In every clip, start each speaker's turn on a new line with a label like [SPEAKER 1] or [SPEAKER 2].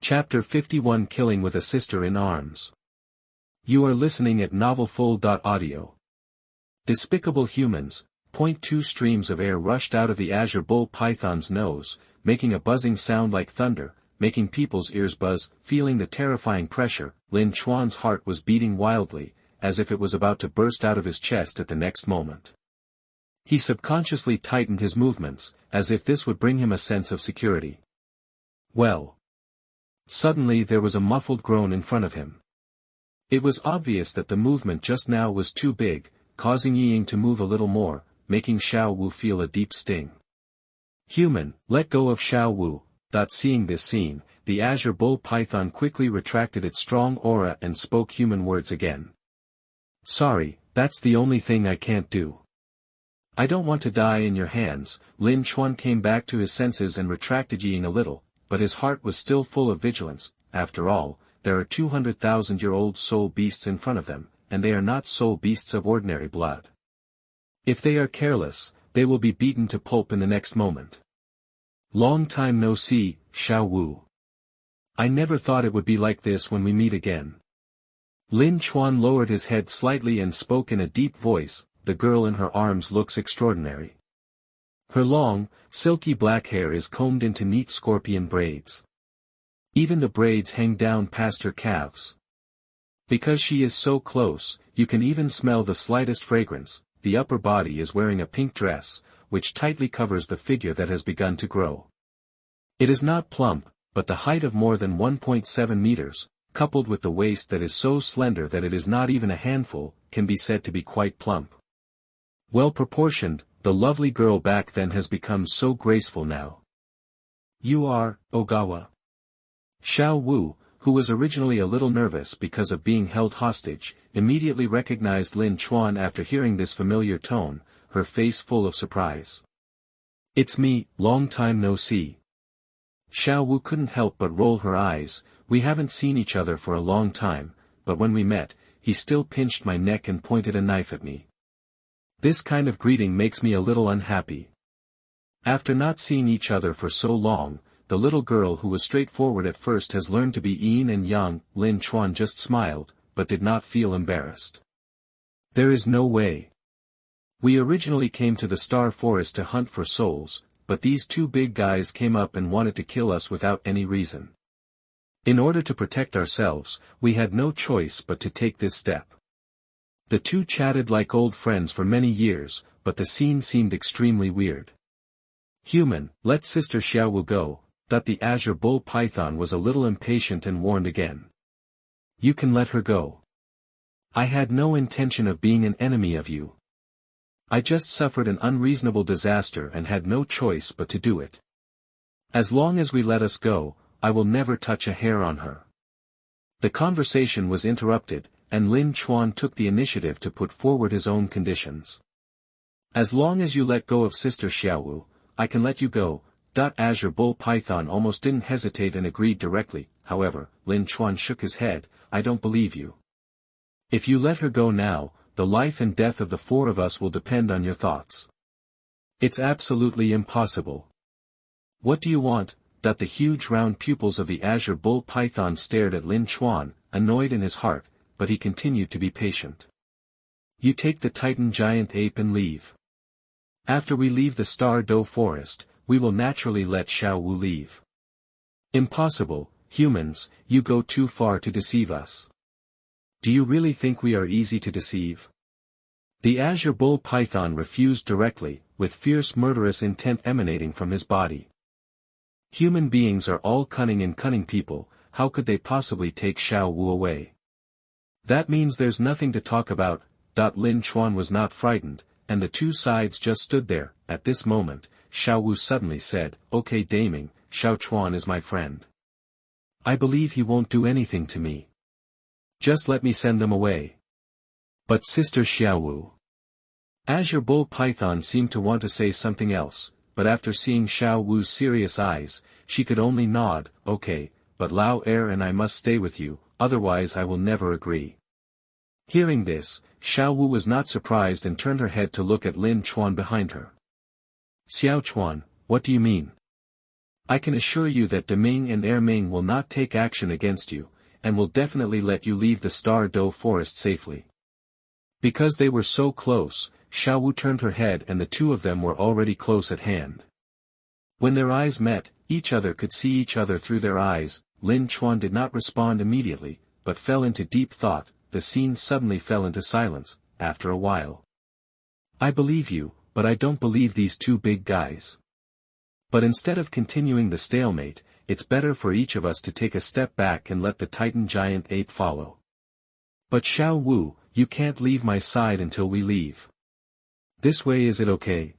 [SPEAKER 1] Chapter 51 Killing with a Sister in Arms. You are listening at novelfull.audio. Despicable humans. Point two streams of air rushed out of the azure bull python's nose, making a buzzing sound like thunder, making people's ears buzz. Feeling the terrifying pressure, Lin Chuan's heart was beating wildly, as if it was about to burst out of his chest at the next moment. He subconsciously tightened his movements, as if this would bring him a sense of security. Well. Suddenly there was a muffled groan in front of him. It was obvious that the movement just now was too big, causing Yin-Yang to move a little more, making Xiao Wu feel a deep sting. Human, let go of Xiao Wu. Seeing this scene, the azure bull python quickly retracted its strong aura and spoke human words again. Sorry, that's the only thing I can't do. I don't want to die in your hands. Lin Chuan came back to his senses and retracted Yin-Yang a little, but his heart was still full of vigilance. After all, there are 200,000-year-old soul beasts in front of them, and they are not soul beasts of ordinary blood. If they are careless, they will be beaten to pulp in the next moment. Long time no see, Xiao Wu. I never thought it would be like this when we meet again. Lin Chuan lowered his head slightly and spoke in a deep voice. The girl in her arms looks extraordinary. Her long, silky black hair is combed into neat scorpion braids. Even the braids hang down past her calves. Because she is so close, you can even smell the slightest fragrance. The upper body is wearing a pink dress, which tightly covers the figure that has begun to grow. It is not plump, but the height of more than 1.7 meters, coupled with the waist that is so slender that it is not even a handful, can be said to be quite plump. Well proportioned, the lovely girl back then has become so graceful now. You are, Ogawa. Xiao Wu, who was originally a little nervous because of being held hostage, immediately recognized Lin Chuan after hearing this familiar tone, her face full of surprise. It's me, long time no see. Xiao Wu couldn't help but roll her eyes. We haven't seen each other for a long time, but when we met, he still pinched my neck and pointed a knife at me. This kind of greeting makes me a little unhappy. After not seeing each other for so long, the little girl who was straightforward at first has learned to be yin and yang. Lin Chuan just smiled, but did not feel embarrassed. There is no way. We originally came to the Star Forest to hunt for souls, but these two big guys came up and wanted to kill us without any reason. In order to protect ourselves, we had no choice but to take this step. The two chatted like old friends for many years, but the scene seemed extremely weird. Human, let Sister Xiao Wu go. The azure bull python was a little impatient and warned again. You can let her go. I had no intention of being an enemy of you. I just suffered an unreasonable disaster and had no choice but to do it. As long as we let us go, I will never touch a hair on her. The conversation was interrupted, and Lin Chuan took the initiative to put forward his own conditions. As long as you let go of Sister Xiao Wu, I can let you go. Azure bull python almost didn't hesitate and agreed directly. However, Lin Chuan shook his head. I don't believe you. If you let her go now, the life and death of the four of us will depend on your thoughts. It's absolutely impossible. What do you want? The huge round pupils of the azure bull python stared at Lin Chuan, annoyed in his heart, but he continued to be patient. You take the Titan giant ape and leave. After we leave the Star Doe forest, we will naturally let Xiao Wu leave. Impossible, humans, you go too far to deceive us. Do you really think we are easy to deceive? The azure bull python refused directly, with fierce murderous intent emanating from his body. Human beings are all cunning and cunning people, how could they possibly take Xiao Wu away? That means there's nothing to talk about. Lin Chuan was not frightened, and the two sides just stood there. At this moment, Xiao Wu suddenly said, Okay Daming, Xiao Chuan is my friend. I believe he won't do anything to me. Just let me send them away. But Sister Xiao Wu. Azure bull python seemed to want to say something else, but after seeing Xiao Wu's serious eyes, she could only nod. Okay, but Lao Er and I must stay with you, otherwise I will never agree. Hearing this, Xiao Wu was not surprised and turned her head to look at Lin Chuan behind her. Xiao Chuan, what do you mean? I can assure you that Deming and Erming will not take action against you, and will definitely let you leave the Star Do forest safely. Because they were so close, Xiao Wu turned her head and the two of them were already close at hand. When their eyes met, each other could see each other through their eyes. Lin Chuan did not respond immediately, but fell into deep thought. The scene suddenly fell into silence, after a while. I believe you, but I don't believe these two big guys. But instead of continuing the stalemate, it's better for each of us to take a step back and let the Titan giant ape follow. But Xiao Wu, you can't leave my side until we leave. This way, is it okay?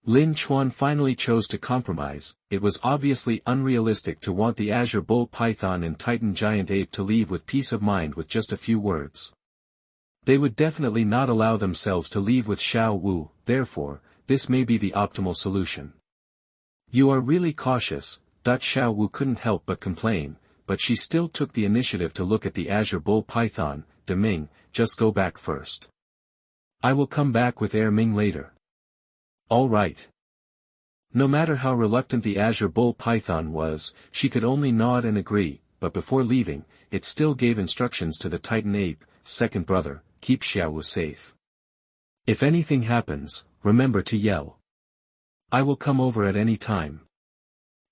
[SPEAKER 1] Lin Chuan finally chose to compromise. It was obviously unrealistic to want the Azure Bull Python and Titan Giant Ape to leave with peace of mind with just a few words. They would definitely not allow themselves to leave with Xiao Wu, therefore, this may be the optimal solution. You are really cautious, Xiao Wu couldn't help but complain, but she still took the initiative to look at the Azure Bull Python. Deming, just go back first. I will come back with Erming later. All right. No matter how reluctant the Azure Bull Python was, she could only nod and agree, but before leaving, it still gave instructions to the Titan Ape, second brother, keep Xiao Wu safe. If anything happens, remember to yell. I will come over at any time.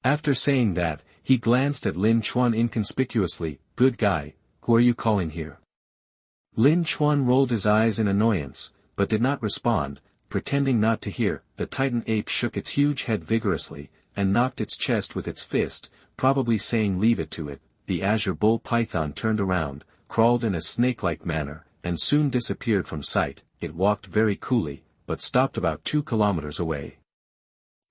[SPEAKER 1] After saying that, he glanced at Lin Chuan inconspicuously. Good guy, who are you calling here? Lin Chuan rolled his eyes in annoyance, but did not respond. Pretending not to hear, the Titan ape shook its huge head vigorously, and knocked its chest with its fist, probably saying leave it to it. The Azure Bull Python turned around, crawled in a snake-like manner, and soon disappeared from sight. It walked very coolly, but stopped about 2 kilometers away.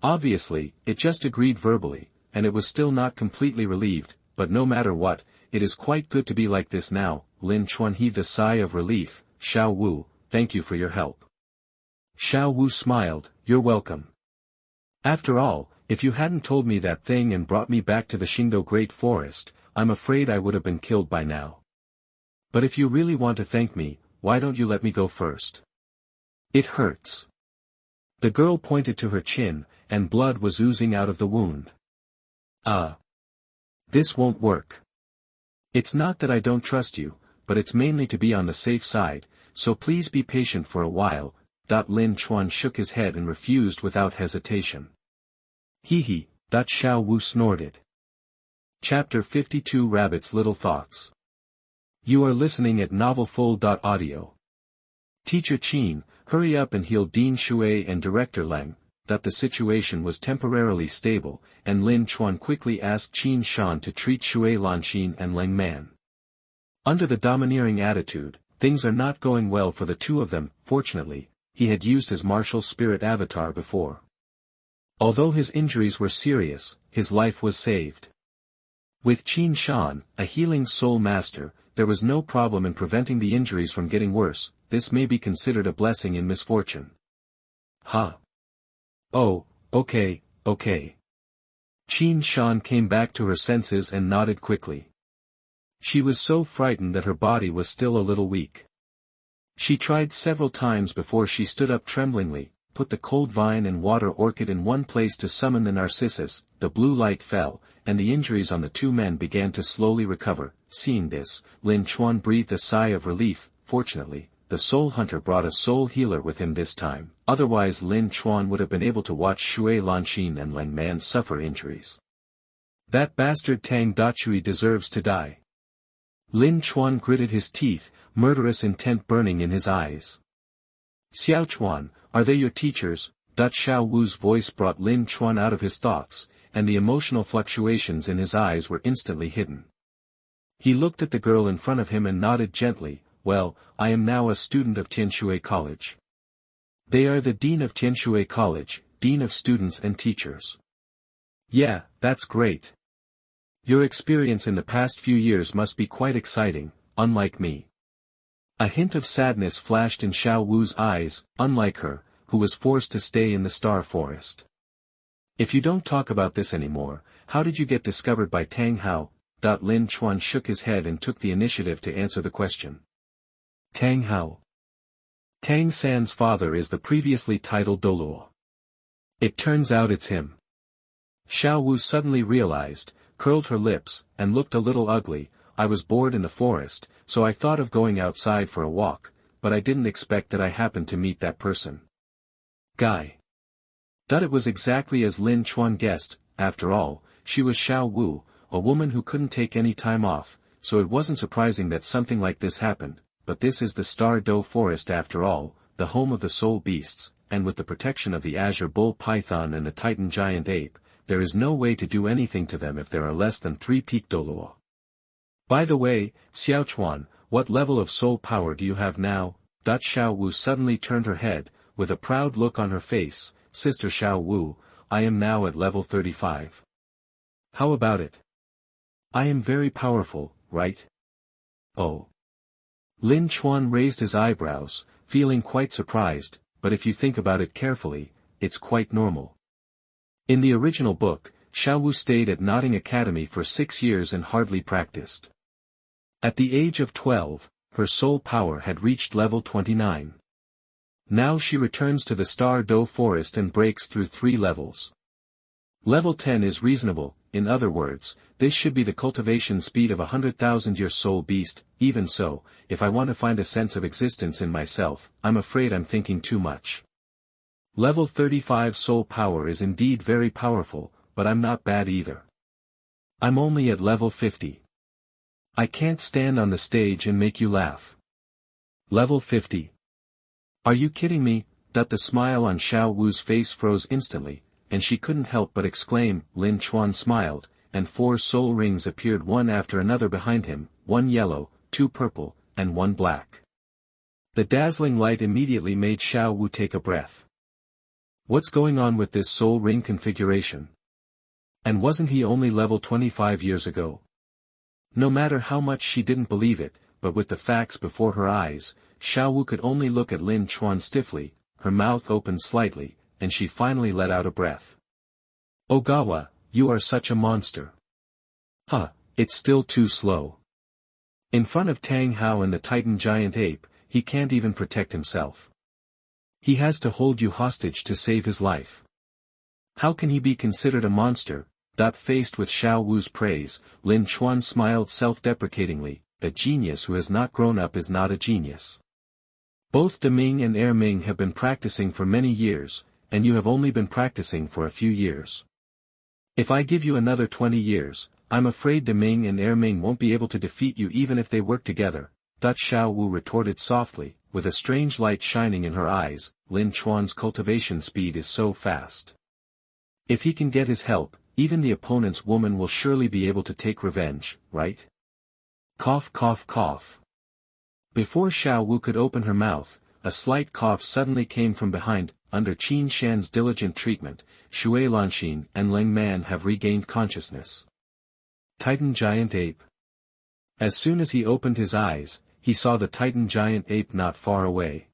[SPEAKER 1] Obviously, it just agreed verbally, and it was still not completely relieved, but no matter what, it is quite good to be like this now. Lin Chuan heaved a sigh of relief. Xiao Wu, thank you for your help. Xiao Wu smiled, you're welcome. After all, if you hadn't told me that thing and brought me back to the Xingdou Great Forest, I'm afraid I would have been killed by now. But if you really want to thank me, why don't you let me go first? It hurts. The girl pointed to her chin, and blood was oozing out of the wound. This won't work. It's not that I don't trust you, but it's mainly to be on the safe side, so please be patient for a while. Lin Chuan shook his head and refused without hesitation. Hee. Xiao Wu snorted. Chapter 52 Rabbit's Little Thoughts. You are listening at NovelFull.audio. Teacher Qin, hurry up and heal Dean Shui and Director Leng. The situation was temporarily stable, and Lin Chuan quickly asked Qin Shan to treat Shui Lanxin and Leng Man. Under the domineering attitude, things are not going well for the two of them. Fortunately, he had used his martial spirit avatar before. Although his injuries were serious, his life was saved. With Qin Shan, a healing soul master, there was no problem in preventing the injuries from getting worse. This may be considered a blessing in misfortune. Oh, okay. Qin Shan came back to her senses and nodded quickly. She was so frightened that her body was still a little weak. She tried several times before she stood up tremblingly, put the cold vine and water orchid in one place to summon the narcissus. The blue light fell, and the injuries on the two men began to slowly recover. Seeing this, Lin Chuan breathed a sigh of relief. Fortunately, the soul hunter brought a soul healer with him this time, otherwise Lin Chuan would have been able to watch Shui Lanxin and Leng Man suffer injuries. That bastard Tang Dachui deserves to die. Lin Chuan gritted his teeth, murderous intent burning in his eyes. Xiao Chuan, are they your teachers? Xiao Wu's voice brought Lin Chuan out of his thoughts, and the emotional fluctuations in his eyes were instantly hidden. He looked at the girl in front of him and nodded gently. Well, I am now a student of Tianshui College. They are the Dean of Tianshui College, Dean of Students and Teachers. Yeah, that's great. Your experience in the past few years must be quite exciting, unlike me. A hint of sadness flashed in Xiao Wu's eyes. Unlike her, who was forced to stay in the Star Forest. If you don't talk about this anymore, how did you get discovered by Tang Hao? Lin Chuan shook his head and took the initiative to answer the question. Tang Hao. Tang San's father is the previously titled Douluo. It turns out it's him. Xiao Wu suddenly realized, curled her lips, and looked a little ugly. I was bored in the forest, so I thought of going outside for a walk, but I didn't expect that I happened to meet that person. Guy. It was exactly as Lin Chuan guessed. After all, she was Xiao Wu, a woman who couldn't take any time off, so it wasn't surprising that something like this happened. But this is the Star Do Forest after all, the home of the soul beasts, and with the protection of the azure bull python and the titan giant ape, there is no way to do anything to them if there are less than 3 peak Douluo. By the way, Xiao Chuan, what level of soul power do you have now? Xiao Wu suddenly turned her head, with a proud look on her face. Sister Xiao Wu, I am now at level 35. How about it? I am very powerful, right? Oh. Lin Chuan raised his eyebrows, feeling quite surprised, but if you think about it carefully, it's quite normal. In the original book, Xiao Wu stayed at Notting Academy for 6 years and hardly practiced. At the age of 12, her soul power had reached level 29. Now she returns to the Star Do Forest and breaks through 3 levels. Level 10 is reasonable, in other words, this should be the cultivation speed of 100,000-year soul beast. Even so, if I want to find a sense of existence in myself, I'm afraid I'm thinking too much. Level 35 soul power is indeed very powerful, but I'm not bad either. I'm only at level 50. I can't stand on the stage and make you laugh. Level 50. Are you kidding me? The smile on Xiao Wu's face froze instantly, and she couldn't help but exclaim. Lin Chuan smiled, and 4 soul rings appeared one after another behind him, 1 yellow, 2 purple, and 1 black. The dazzling light immediately made Xiao Wu take a breath. What's going on with this soul ring configuration? And wasn't he only level 25 years ago? No matter how much she didn't believe it, but with the facts before her eyes, Xiao Wu could only look at Lin Chuan stiffly. Her mouth opened slightly, and she finally let out a breath. Ogawa, you are such a monster. Huh, it's still too slow. In front of Tang Hao and the Titan giant ape, he can't even protect himself. He has to hold you hostage to save his life. How can he be considered a monster? Faced with Xiao Wu's praise, Lin Chuan smiled self-deprecatingly. A genius who has not grown up is not a genius. Both Deming and Erming have been practicing for many years, and you have only been practicing for a few years. If I give you another 20 years, I'm afraid Deming and Erming won't be able to defeat you even if they work together. Xiao Wu retorted softly, with a strange light shining in her eyes. Lin Chuan's cultivation speed is so fast. If he can get his help, even the opponent's woman will surely be able to take revenge, right? Cough cough cough. Before Xiao Wu could open her mouth, a slight cough suddenly came from behind. Under Qin Shan's diligent treatment, Shui Lanxin and Leng Man have regained consciousness. Titan giant ape. As soon as he opened his eyes, he saw the Titan giant ape not far away.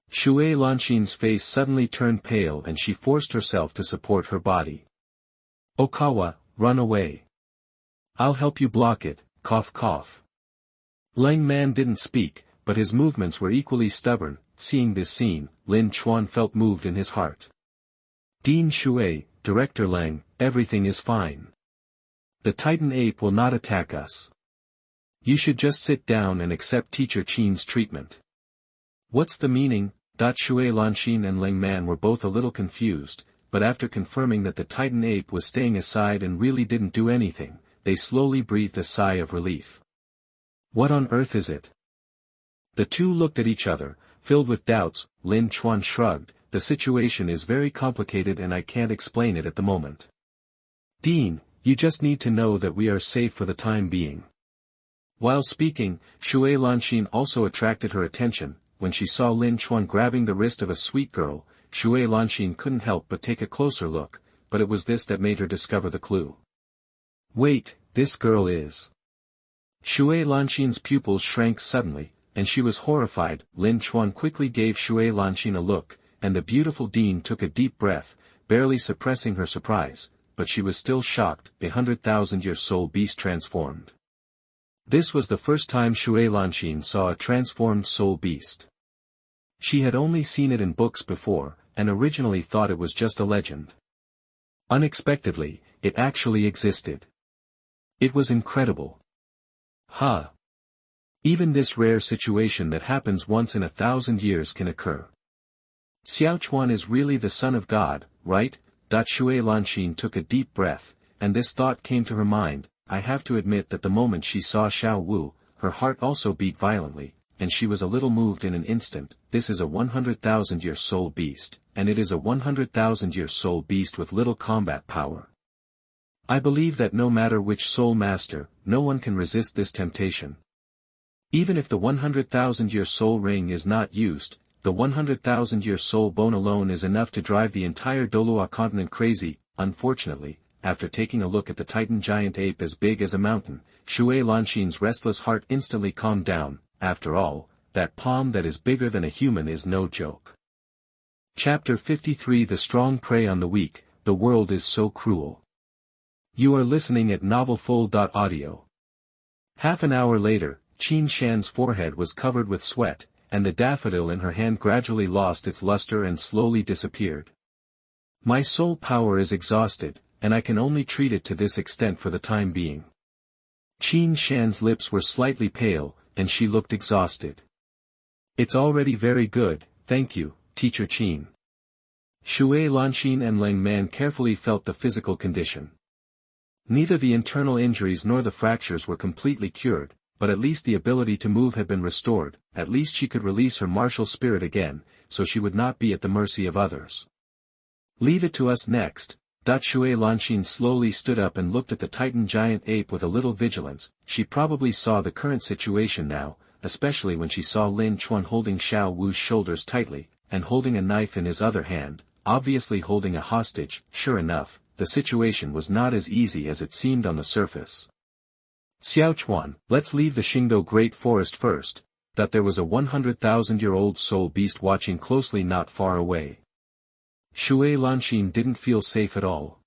[SPEAKER 1] Shui Lanxin's face suddenly turned pale and she forced herself to support her body. Okawa, run away. I'll help you block it. Cough cough. Leng Man didn't speak, but his movements were equally stubborn. Seeing this scene, Lin Chuan felt moved in his heart. Dean Shui, Director Leng, everything is fine. The Titan ape will not attack us. You should just sit down and accept Teacher Qin's treatment. What's the meaning? Shui Lanxin and Leng Man were both a little confused, but after confirming that the Titan ape was staying aside and really didn't do anything, they slowly breathed a sigh of relief. What on earth is it? The two looked at each other, filled with doubts. Lin Chuan shrugged. The situation is very complicated and I can't explain it at the moment. Dean, you just need to know that we are safe for the time being. While speaking, Shui Lanxin also attracted her attention. When she saw Lin Chuan grabbing the wrist of a sweet girl, Shui Lanxin couldn't help but take a closer look, but it was this that made her discover the clue. Wait, this girl is... Shui Lanxin's pupils shrank suddenly, and she was horrified. Lin Chuan quickly gave Shui Lanxin a look, and the beautiful Dean took a deep breath, barely suppressing her surprise, but she was still shocked. 100,000-year soul beast transformed. This was the first time Shui Lanxin saw a transformed soul beast. She had only seen it in books before, and originally thought it was just a legend. Unexpectedly, it actually existed. It was incredible. Ha! Even this rare situation that happens once in 1,000 years can occur. Xiao Chuan is really the son of God, right? Shui Lanxin took a deep breath, and this thought came to her mind. I have to admit that the moment she saw Xiao Wu, her heart also beat violently, and she was a little moved in an instant. This is a 100,000-year soul beast, and it is a 100,000-year soul beast with little combat power. I believe that no matter which soul master, no one can resist this temptation. Even if the 100,000-year soul ring is not used, the 100,000-year soul bone alone is enough to drive the entire Douluo Continent crazy. Unfortunately, after taking a look at the Titan giant ape as big as a mountain, Shui Lanxin's restless heart instantly calmed down. After all, that palm that is bigger than a human is no joke. Chapter 53 The Strong Prey on the Weak. The world is so cruel. You are listening at novelfull.audio. Half an hour later, Qin Shan's forehead was covered with sweat, and the daffodil in her hand gradually lost its luster and slowly disappeared. My soul power is exhausted, and I can only treat it to this extent for the time being. Qin Shan's lips were slightly pale, and she looked exhausted. It's already very good, thank you, Teacher Qin. Shui Lanxin and Lang Man carefully felt the physical condition. Neither the internal injuries nor the fractures were completely cured, but at least the ability to move had been restored. At least she could release her martial spirit again, so she would not be at the mercy of others. Leave it to us next. Shui Lanxin slowly stood up and looked at the Titan giant ape with a little vigilance. She probably saw the current situation now, especially when she saw Lin Chuan holding Xiao Wu's shoulders tightly, and holding a knife in his other hand, obviously holding a hostage. Sure enough, the situation was not as easy as it seemed on the surface. Xiao Chuan, let's leave the Xingdou Great Forest first. There was a 100,000-year-old soul beast watching closely not far away. Shui Lanxin didn't feel safe at all.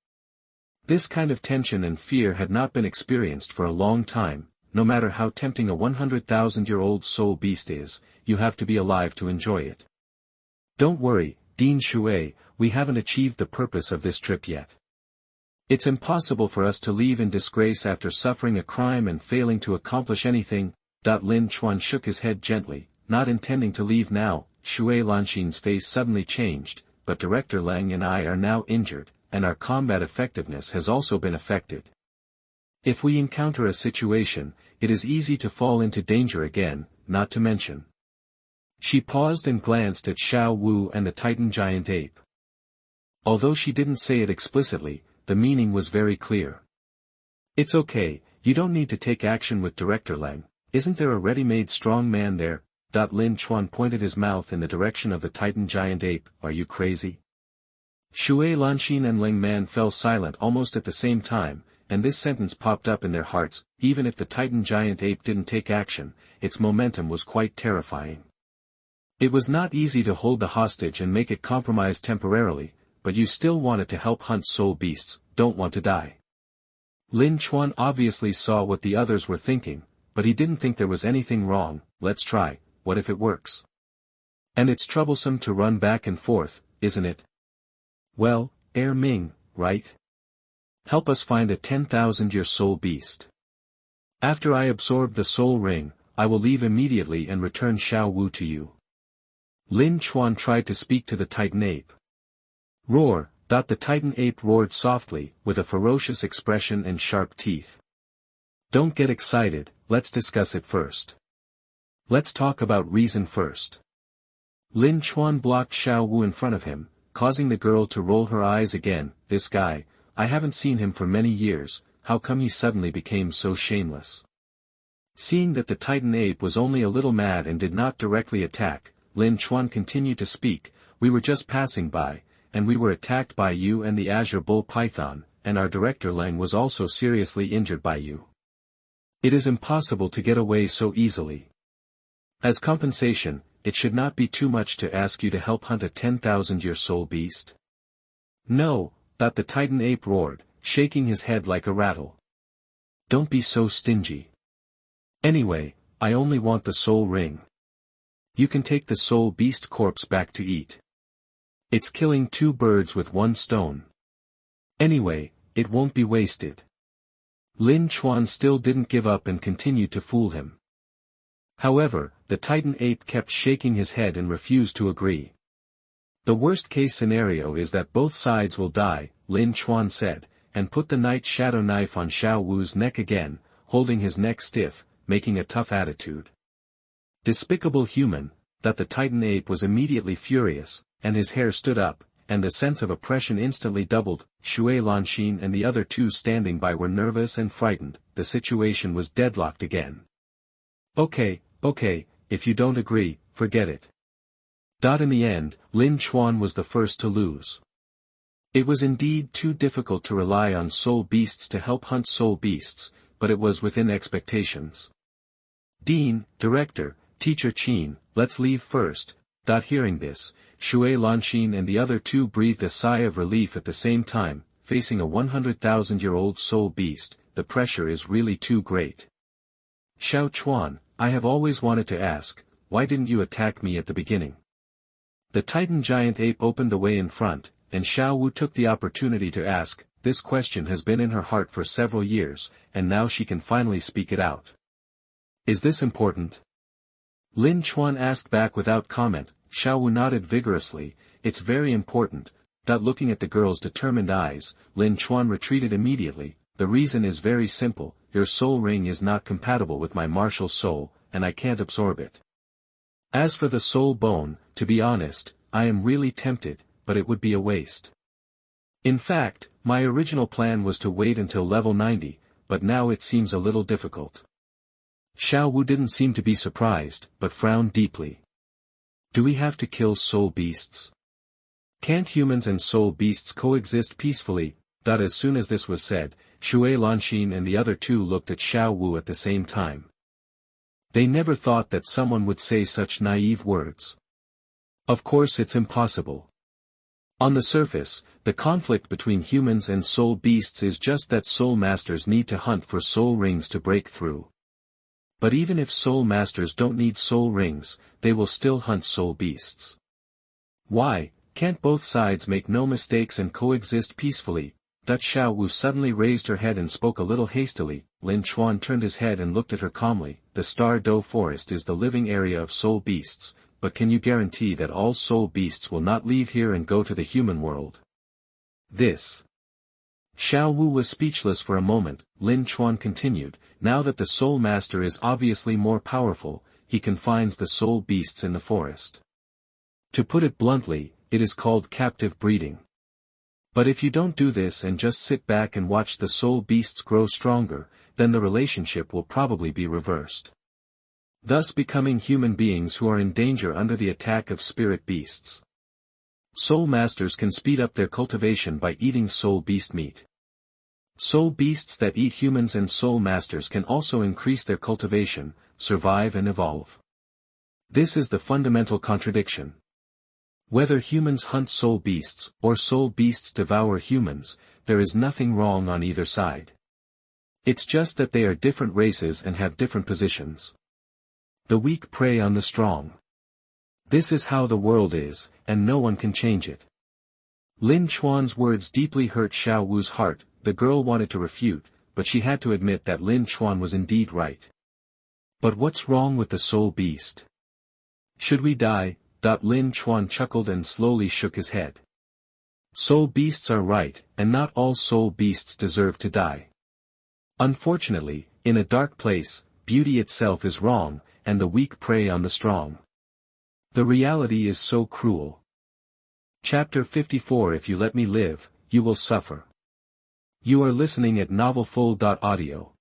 [SPEAKER 1] This kind of tension and fear had not been experienced for a long time. No matter how tempting a 100,000-year-old soul beast is, you have to be alive to enjoy it. Don't worry, Dean Shui, we haven't achieved the purpose of this trip yet. It's impossible for us to leave in disgrace after suffering a crime and failing to accomplish anything. Lin Chuan shook his head gently, not intending to leave now. Shui Lanxin's face suddenly changed, but Director Lang and I are now injured, and our combat effectiveness has also been affected. If we encounter a situation, it is easy to fall into danger again, not to mention. She paused and glanced at Xiao Wu and the Titan giant ape. Although she didn't say it explicitly, the meaning was very clear. It's okay, you don't need to take action with Director Lang. Isn't there a ready-made strong man there? Lin Chuan pointed his mouth in the direction of the Titan giant ape. Are you crazy? Shui Lanxin and Lang Man fell silent almost at the same time, and this sentence popped up in their hearts. Even if the Titan giant ape didn't take action, its momentum was quite terrifying. It was not easy to hold the hostage and make it compromise temporarily, but you still wanted to help hunt soul beasts, don't want to die. Lin Chuan obviously saw what the others were thinking, but he didn't think there was anything wrong. Let's try. What if it works? And it's troublesome to run back and forth, isn't it? Well, Ming, right? Help us find a 10,000-year soul beast. After I absorb the soul ring, I will leave immediately and return Xiao Wu to you. Lin Chuan tried to speak to the Titan ape. Roar! The Titan ape roared softly, with a ferocious expression and sharp teeth. Don't get excited, let's discuss it first. Let's talk about reason first. Lin Chuan blocked Xiao Wu in front of him, causing the girl to roll her eyes again. This guy, I haven't seen him for many years, how come he suddenly became so shameless? Seeing that the Titan ape was only a little mad and did not directly attack, Lin Chuan continued to speak. We were just passing by, and we were attacked by you and the Azure Bull Python, and our director Lang was also seriously injured by you. It is impossible to get away so easily. As compensation, it should not be too much to ask you to help hunt a 10,000-year soul beast. No, the Titan ape roared, shaking his head like a rattle. Don't be so stingy. Anyway, I only want the soul ring. You can take the soul beast corpse back to eat. It's killing two birds with one stone. Anyway, it won't be wasted. Lin Chuan still didn't give up and continued to fool him. However, the Titan ape kept shaking his head and refused to agree. The worst-case scenario is that both sides will die, Lin Chuan said, and put the night shadow knife on Xiao Wu's neck again, holding his neck stiff, making a tough attitude. Despicable human, that the Titan ape was immediately furious, and his hair stood up, and the sense of oppression instantly doubled. Shui Lanxin and the other two standing by were nervous and frightened. The situation was deadlocked again. Okay, if you don't agree, forget it. In the end, Lin Chuan was the first to lose. It was indeed too difficult to rely on soul beasts to help hunt soul beasts, but it was within expectations. Dean, Director, Teacher Qin, let's leave first. Hearing this, Shui Lanxin and the other two breathed a sigh of relief at the same time. Facing a 100,000-year-old soul beast, the pressure is really too great. Xiao Chuan, I have always wanted to ask, why didn't you attack me at the beginning? The Titan giant ape opened the way in front, and Xiao Wu took the opportunity to ask. This question has been in her heart for several years, and now she can finally speak it out. Is this important? Lin Chuan asked back without comment. Xiao Wu nodded vigorously. It's very important. Looking at the girl's determined eyes, Lin Chuan retreated immediately. The reason is very simple. Your soul ring is not compatible with my martial soul, and I can't absorb it. As for the soul bone, to be honest, I am really tempted, but it would be a waste. In fact, my original plan was to wait until level 90, but now it seems a little difficult. Xiao Wu didn't seem to be surprised, but frowned deeply. Do we have to kill soul beasts? Can't humans and soul beasts coexist peacefully? As soon as this was said, Shui Lanxin and the other two looked at Xiao Wu at the same time. They never thought that someone would say such naive words. Of course it's impossible. On the surface, the conflict between humans and soul beasts is just that soul masters need to hunt for soul rings to break through. But even if soul masters don't need soul rings, they will still hunt soul beasts. Why? Can't both sides make no mistakes and coexist peacefully? Xiao Wu suddenly raised her head and spoke a little hastily. Lin Chuan turned his head and looked at her calmly. The Star Do Forest is the living area of soul beasts, but can you guarantee that all soul beasts will not leave here and go to the human world? This. Xiao Wu was speechless for a moment. Lin Chuan continued, now that the soul master is obviously more powerful, he confines the soul beasts in the forest. To put it bluntly, it is called captive breeding. But if you don't do this and just sit back and watch the soul beasts grow stronger, then the relationship will probably be reversed. Thus becoming human beings who are in danger under the attack of spirit beasts. Soul masters can speed up their cultivation by eating soul beast meat. Soul beasts that eat humans and soul masters can also increase their cultivation, survive and evolve. This is the fundamental contradiction. Whether humans hunt soul beasts, or soul beasts devour humans, there is nothing wrong on either side. It's just that they are different races and have different positions. The weak prey on the strong. This is how the world is, and no one can change it. Lin Chuan's words deeply hurt Xiao Wu's heart. The girl wanted to refute, but she had to admit that Lin Chuan was indeed right. But what's wrong with the soul beast? Should we die? Lin Chuan chuckled and slowly shook his head. Soul beasts are right, and not all soul beasts deserve to die. Unfortunately, in a dark place, beauty itself is wrong, and the weak prey on the strong. The reality is so cruel. Chapter 54 If you let me live, you will suffer. You are listening at novelfull.audio.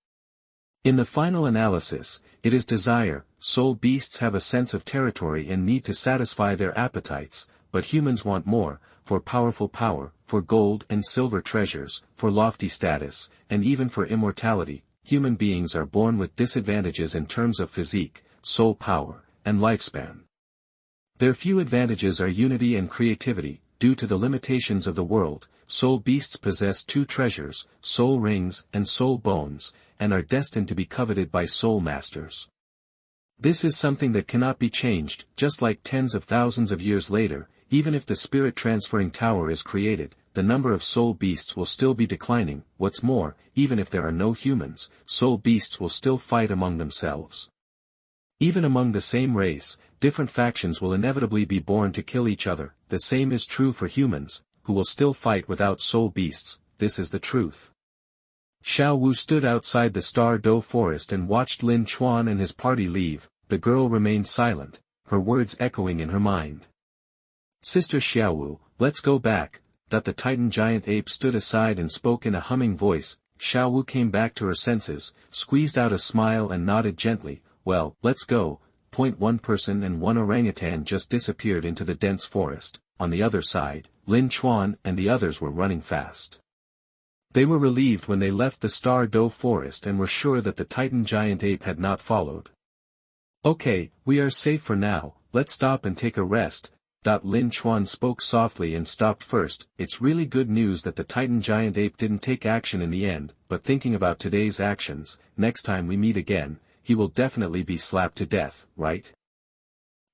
[SPEAKER 1] In the final analysis, it is desire. Soul beasts have a sense of territory and need to satisfy their appetites, but humans want more, for powerful power, for gold and silver treasures, for lofty status, and even for immortality. Human beings are born with disadvantages in terms of physique, soul power, and lifespan. Their few advantages are unity and creativity. Due to the limitations of the world, soul beasts possess two treasures, soul rings and soul bones, and are destined to be coveted by soul masters. This is something that cannot be changed. Just like tens of thousands of years later, even if the spirit transferring tower is created, the number of soul beasts will still be declining. What's more, even if there are no humans, soul beasts will still fight among themselves. Even among the same race, different factions will inevitably be born to kill each other. The same is true for humans, who will still fight without soul beasts. This is the truth. Xiao Wu stood outside the Star Do forest and watched Lin Chuan and his party leave. The girl remained silent, her words echoing in her mind. Sister Xiao Wu, let's go back. The Titan giant ape stood aside and spoke in a humming voice. Xiao Wu came back to her senses, squeezed out a smile and nodded gently. Well, let's go. One person and one orangutan just disappeared into the dense forest. On the other side, Lin Chuan and the others were running fast. They were relieved when they left the Star Do forest and were sure that the Titan giant ape had not followed. Okay, we are safe for now, let's stop and take a rest. Lin Chuan spoke softly and stopped first. It's really good news that the Titan giant ape didn't take action in the end, but thinking about today's actions, next time we meet again, he will definitely be slapped to death, right?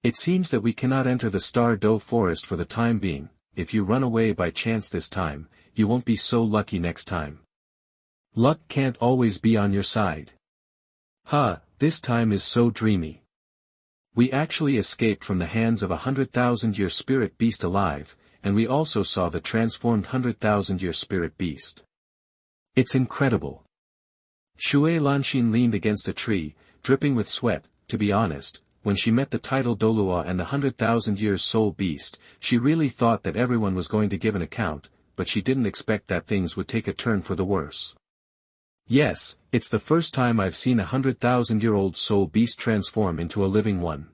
[SPEAKER 1] It seems that we cannot enter the Star Do forest for the time being. If you run away by chance this time, you won't be so lucky next time. Luck can't always be on your side. This time is so dreamy. We actually escaped from the hands of 100,000-year spirit beast alive, and we also saw the transformed 100,000-year spirit beast. It's incredible. Shui Lanxin leaned against a tree, dripping with sweat. To be honest, when she met the title Douluo and the 100,000 years soul beast, she really thought that everyone was going to give an account, but she didn't expect that things would take a turn for the worse. Yes, it's the first time I've seen a 100,000-year-old soul beast transform into a living one.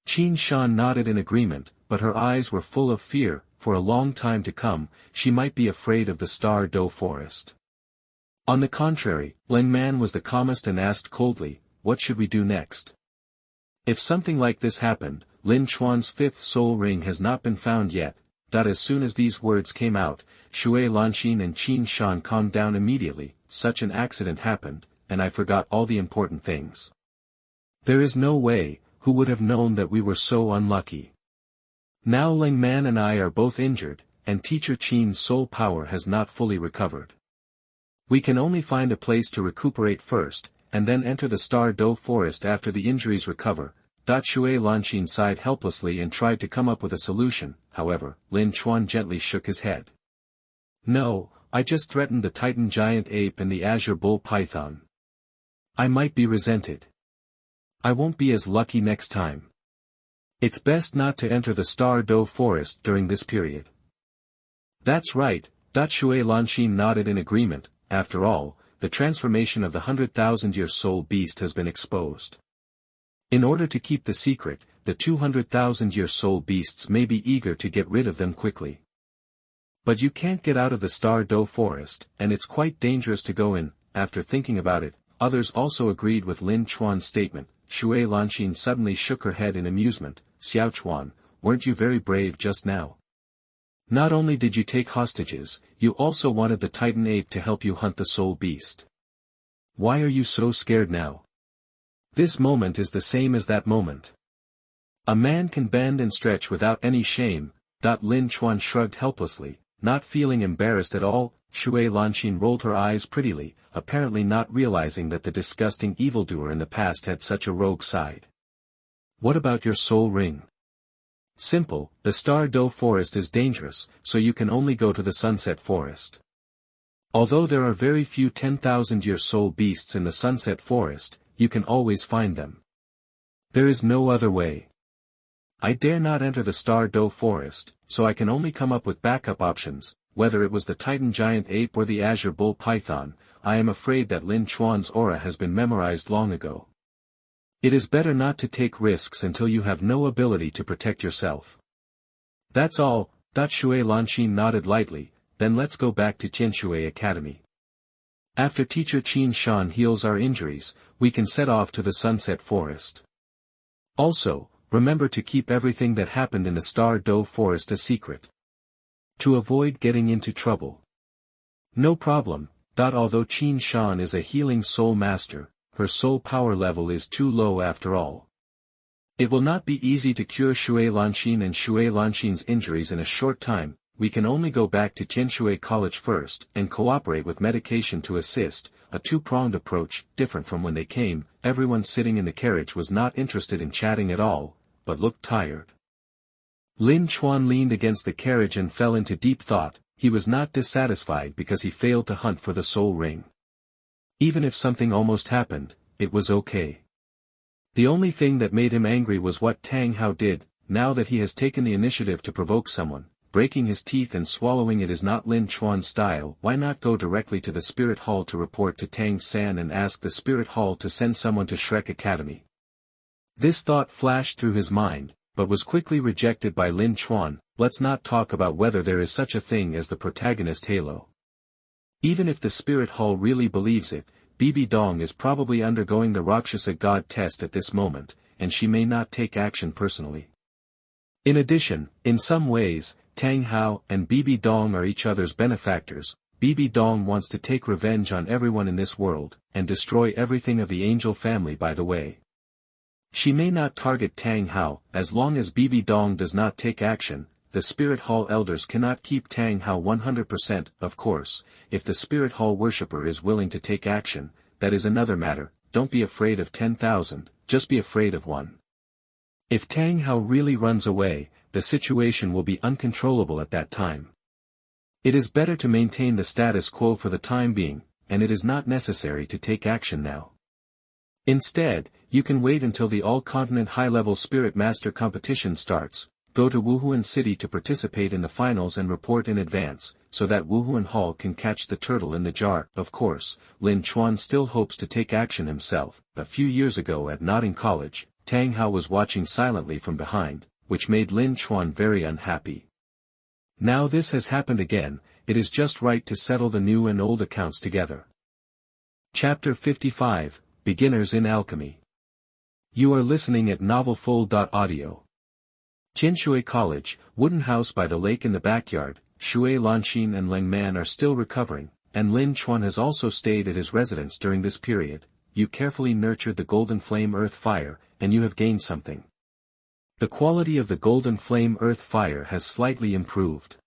[SPEAKER 1] Qin Shan nodded in agreement, but her eyes were full of fear. For a long time to come, she might be afraid of the Star Do forest. On the contrary, Lin Man was the calmest and asked coldly, what should we do next? If something like this happened, Lin Chuan's fifth soul ring has not been found yet. As soon as these words came out, Shui Lanxin and Qin Shan calmed down immediately. Such an accident happened, and I forgot all the important things. There is no way, who would have known that we were so unlucky? Now Ling Man and I are both injured, and Teacher Qin's soul power has not fully recovered. We can only find a place to recuperate first, and then enter the Star Do forest after the injuries recover. Shui Lanxin sighed helplessly and tried to come up with a solution. However, Lin Chuan gently shook his head. No, I just threatened the Titan giant ape and the Azure bull python. I might be resented. I won't be as lucky next time. It's best not to enter the Star Do forest during this period. That's right. Shui Lanxin nodded in agreement. After all, the transformation of the 100,000-year soul beast has been exposed. In order to keep the secret, the 200,000-year soul beasts may be eager to get rid of them quickly. But you can't get out of the Star Do forest, and it's quite dangerous to go in. After thinking about it, others also agreed with Lin Chuan's statement. Shui Lanxin suddenly shook her head in amusement. Xiao Chuan, weren't you very brave just now? Not only did you take hostages, you also wanted the Titan ape to help you hunt the soul beast. Why are you so scared now? This moment is the same as that moment. A man can bend and stretch without any shame. Lin Chuan shrugged helplessly, not feeling embarrassed at all. Shui Lanxin rolled her eyes prettily, apparently not realizing that the disgusting evildoer in the past had such a rogue side. What about your soul ring? Simple, the Star Do forest is dangerous, so you can only go to the Sunset Forest. Although there are very few 10,000-year soul beasts in the Sunset Forest, you can always find them. There is no other way. I dare not enter the Star Do forest, so I can only come up with backup options. Whether it was the Titan giant ape or the Azure bull python, I am afraid that Lin Chuan's aura has been memorized long ago. It is better not to take risks until you have no ability to protect yourself. That's all. Shui Lanxin nodded lightly. Then let's go back to Tianshui Academy. After Teacher Qin Shan heals our injuries, we can set off to the Sunset Forest. Also, remember to keep everything that happened in the Star Do forest a secret. To avoid getting into trouble. No problem. Although Qin Shan is a healing soul master, her soul power level is too low after all. It will not be easy to cure Shui Lanxin and Shui Lanxin's injuries in a short time. we can only go back to Qianshui College first and cooperate with medication to assist, a two-pronged approach, different from when they came. Everyone sitting in the carriage was not interested in chatting at all, but looked tired. Lin Chuan leaned against the carriage and fell into deep thought. He was not dissatisfied because he failed to hunt for the soul ring. Even if something almost happened, it was okay. The only thing that made him angry was what Tang Hao did. Now that he has taken the initiative to provoke someone, breaking his teeth and swallowing it is not Lin Chuan's style. Why not go directly to the Spirit Hall to report to Tang San and ask the Spirit Hall to send someone to Shrek Academy? This thought flashed through his mind, but was quickly rejected by Lin Chuan. Let's not talk about whether there is such a thing as the protagonist halo. Even if the Spirit Hall really believes it, Bibi Dong is probably undergoing the Rakshasa God test at this moment, and she may not take action personally. In addition, in some ways, Tang Hao and Bibi Dong are each other's benefactors. Bibi Dong wants to take revenge on everyone in this world, and destroy everything of the angel family by the way. She may not target Tang Hao. As long as Bibi Dong does not take action, the Spirit Hall elders cannot keep Tang Hao 100%. Of course, if the Spirit Hall worshipper is willing to take action, that is another matter. Don't be afraid of 10,000, just be afraid of one. If Tang Hao really runs away, the situation will be uncontrollable at that time. It is better to maintain the status quo for the time being, and it is not necessary to take action now. Instead, you can wait until the all-continent high-level Spirit Master competition starts. Go to Wuhuan City to participate in the finals and report in advance, so that Wuhuan Hall can catch the turtle in the jar. Of course, Lin Chuan still hopes to take action himself. A few years ago at Notting College, Tang Hao was watching silently from behind, which made Lin Chuan very unhappy. Now this has happened again, it is just right to settle the new and old accounts together. Chapter 55, Beginners in Alchemy. You are listening at NovelFull.audio. Qianshui College, wooden house by the lake in the backyard. Shui Lanxin and Leng Man are still recovering, and Lin Chuan has also stayed at his residence during this period. You carefully nurtured the golden flame earth fire, and you have gained something. The quality of the golden flame earth fire has slightly improved.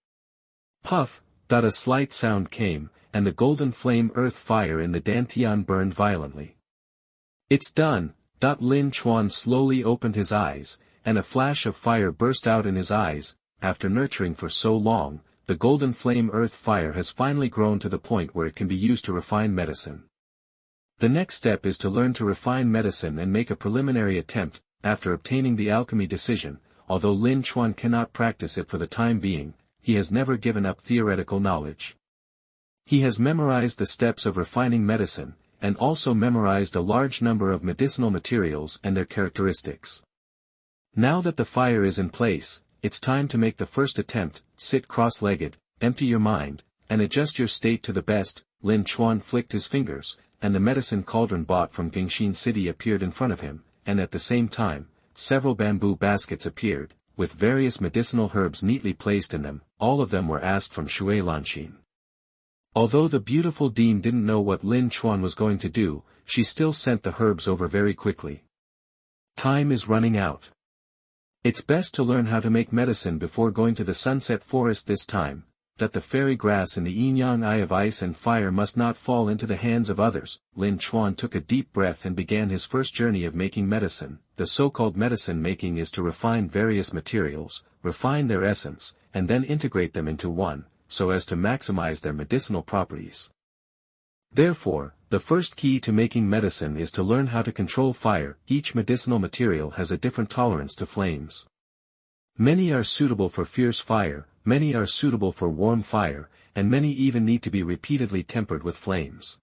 [SPEAKER 1] Puff, a slight sound came, and the golden flame earth fire in the dantian burned violently. It's done. Lin Chuan slowly opened his eyes, and a flash of fire burst out in his eyes. After nurturing for so long, the golden flame earth fire has finally grown to the point where it can be used to refine medicine. The next step is to learn to refine medicine and make a preliminary attempt. After obtaining the alchemy decision, although Lin Chuan cannot practice it for the time being, he has never given up theoretical knowledge. He has memorized the steps of refining medicine, and also memorized a large number of medicinal materials and their characteristics. Now that the fire is in place, it's time to make the first attempt. Sit cross-legged, empty your mind, and adjust your state to the best. Lin Chuan flicked his fingers, and the medicine cauldron bought from Gingxin City appeared in front of him, and at the same time, several bamboo baskets appeared, with various medicinal herbs neatly placed in them. All of them were asked from Shui Lanxin. Although the beautiful Dean didn't know what Lin Chuan was going to do, she still sent the herbs over very quickly. Time is running out. It's best to learn how to make medicine before going to the sunset forest this time. That the fairy grass in the Yin-Yang eye of ice and fire must not fall into the hands of others. Lin Chuan took a deep breath and began his first journey of making medicine. The so-called medicine making is to refine various materials, refine their essence, and then integrate them into one, so as to maximize their medicinal properties. Therefore, the first key to making medicine is to learn how to control fire. Each medicinal material has a different tolerance to flames. Many are suitable for fierce fire, many are suitable for warm fire, and many even need to be repeatedly tempered with flames.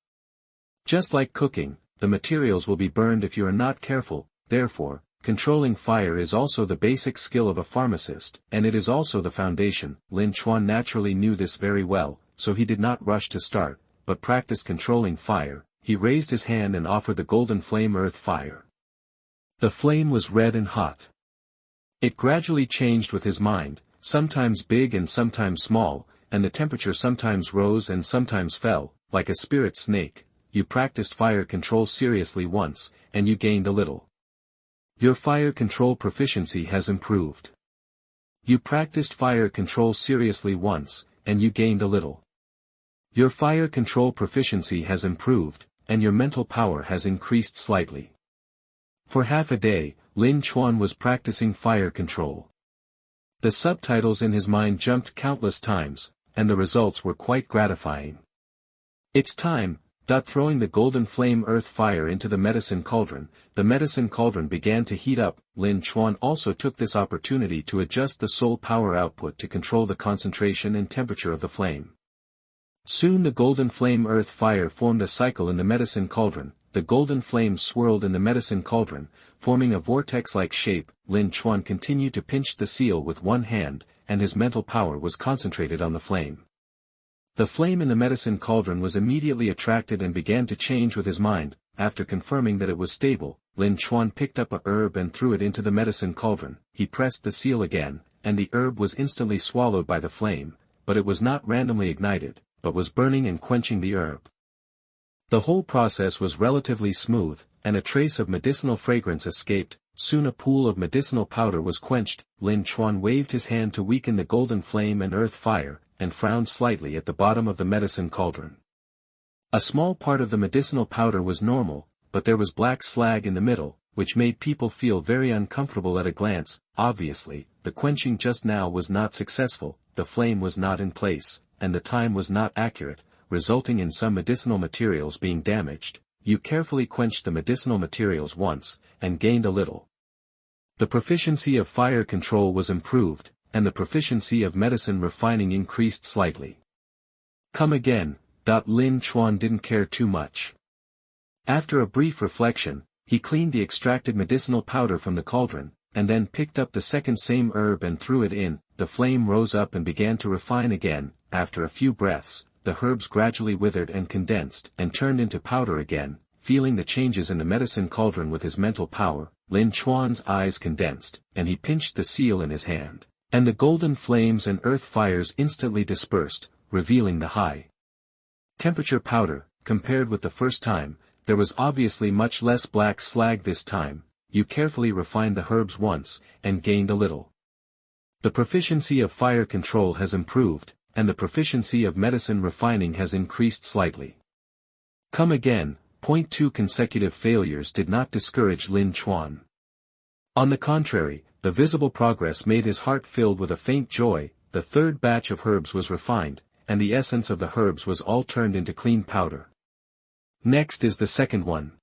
[SPEAKER 1] Just like cooking, the materials will be burned if you are not careful. Therefore, controlling fire is also the basic skill of a pharmacist, and it is also the foundation. Lin Chuan naturally knew this very well, so he did not rush to start, but practiced controlling fire. He raised his hand and offered the golden flame earth fire. The flame was red and hot. It gradually changed with his mind, sometimes big and sometimes small, and the temperature sometimes rose and sometimes fell. Like a spirit snake, you practiced fire control seriously once, and you gained a little. Your fire control proficiency has improved. You practiced fire control seriously once, and you gained a little. Your fire control proficiency has improved, and your mental power has increased slightly. For half a day, Lin Chuan was practicing fire control. The subtitles in his mind jumped countless times, and the results were quite gratifying. It's time. Throwing the golden flame earth fire into the medicine cauldron, the medicine cauldron began to heat up. Lin Chuan also took this opportunity to adjust the soul power output to control the concentration and temperature of the flame. Soon the golden flame earth fire formed a cycle in the medicine cauldron. The golden flame swirled in the medicine cauldron, forming a vortex-like shape. Lin Chuan continued to pinch the seal with one hand, and his mental power was concentrated on the flame. The flame in the medicine cauldron was immediately attracted and began to change with his mind. After confirming that it was stable, Lin Chuan picked up a herb and threw it into the medicine cauldron. He pressed the seal again, and the herb was instantly swallowed by the flame, but it was not randomly ignited, but was burning and quenching the herb. The whole process was relatively smooth, and a trace of medicinal fragrance escaped. Soon a pool of medicinal powder was quenched. Lin Chuan waved his hand to weaken the golden flame and earth fire, and frowned slightly at the bottom of the medicine cauldron. A small part of the medicinal powder was normal, but there was black slag in the middle, which made people feel very uncomfortable at a glance. Obviously, the quenching just now was not successful, the flame was not in place, and the time was not accurate, resulting in some medicinal materials being damaged. You carefully quenched the medicinal materials once, and gained a little. The proficiency of fire control was improved, and the proficiency of medicine refining increased slightly. Come again. Lin Chuan didn't care too much. After a brief reflection, he cleaned the extracted medicinal powder from the cauldron, and then picked up the same herb and threw it in. The flame rose up and began to refine again. After a few breaths, the herbs gradually withered and condensed and turned into powder again. Feeling the changes in the medicine cauldron with his mental power, Lin Chuan's eyes condensed, and he pinched the seal in his hand. And the golden flames and earth fires instantly dispersed, revealing the high temperature powder. Compared with the first time, there was obviously much less black slag this time. You carefully refined the herbs once, and gained a little. The proficiency of fire control has improved, and the proficiency of medicine refining has increased slightly. Come again. 2 consecutive failures did not discourage Lin Chuan. On the contrary, the visible progress made his heart filled with a faint joy. The third batch of herbs was refined, and the essence of the herbs was all turned into clean powder. Next is the second one.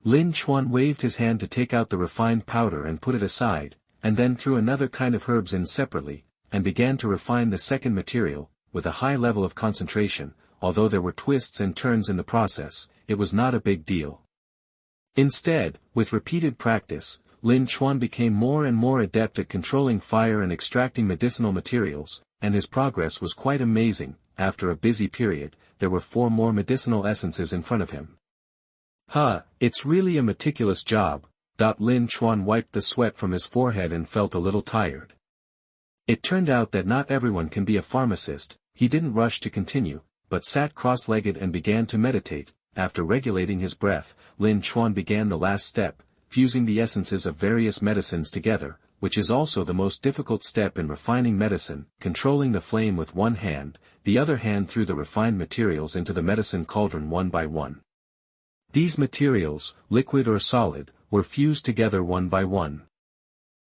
[SPEAKER 1] Lin Chuan waved his hand to take out the refined powder and put it aside, and then threw another kind of herbs in separately, and began to refine the second material, with a high level of concentration. Although there were twists and turns in the process, it was not a big deal. Instead, with repeated practice, Lin Chuan became more and more adept at controlling fire and extracting medicinal materials, and his progress was quite amazing. After a busy period, there were 4 more medicinal essences in front of him. It's really a meticulous job. Lin Chuan wiped the sweat from his forehead and felt a little tired. It turned out that not everyone can be a pharmacist. He didn't rush to continue, but sat cross-legged and began to meditate. After regulating his breath, Lin Chuan began the last step, fusing the essences of various medicines together, which is also the most difficult step in refining medicine. Controlling the flame with one hand, the other hand threw the refined materials into the medicine cauldron one by one. These materials, liquid or solid, were fused together one by one.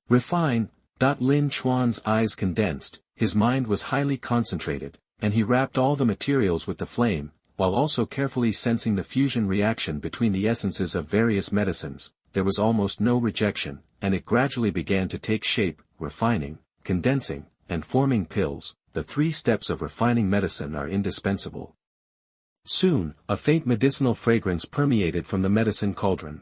[SPEAKER 1] Refine. Lin Chuan's eyes condensed, his mind was highly concentrated, and he wrapped all the materials with the flame, while also carefully sensing the fusion reaction between the essences of various medicines. There was almost no rejection, and it gradually began to take shape, refining, condensing, and forming pills. The 3 steps of refining medicine are indispensable. Soon, a faint medicinal fragrance permeated from the medicine cauldron.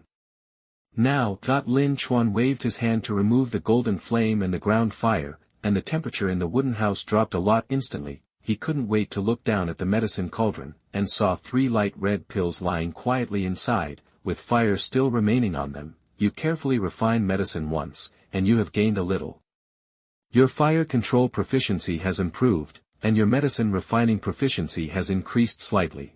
[SPEAKER 1] Now, Lin Chuan waved his hand to remove the golden flame and the ground fire, and the temperature in the wooden house dropped a lot instantly. He couldn't wait to look down at the medicine cauldron, and saw 3 light red pills lying quietly inside, with fire still remaining on them. You carefully refine medicine once, and you have gained a little. Your fire control proficiency has improved, and your medicine refining proficiency has increased slightly.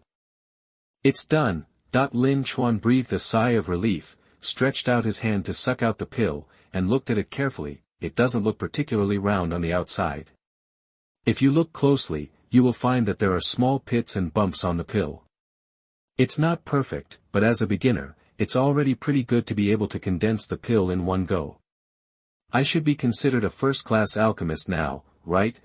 [SPEAKER 1] It's done. Lin Chuan breathed a sigh of relief, stretched out his hand to suck out the pill, and looked at it carefully. it doesn't look particularly round on the outside. If you look closely, you will find that there are small pits and bumps on the pill. It's not perfect, but as a beginner, it's already pretty good to be able to condense the pill in one go. I should be considered a first-class alchemist now, right?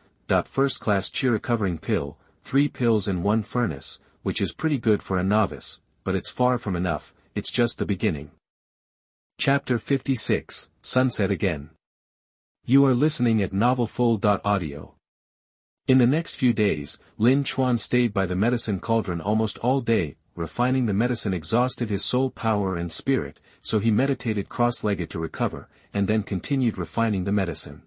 [SPEAKER 1] First-class chi recovering pill, 3 pills in 1 furnace, which is pretty good for a novice, but it's far from enough, it's just the beginning. Chapter 56, Sunset Again. You are listening at novelfull.audio. In the next few days, Lin Chuan stayed by the medicine cauldron almost all day. Refining the medicine exhausted his soul power and spirit, so he meditated cross-legged to recover, and then continued refining the medicine.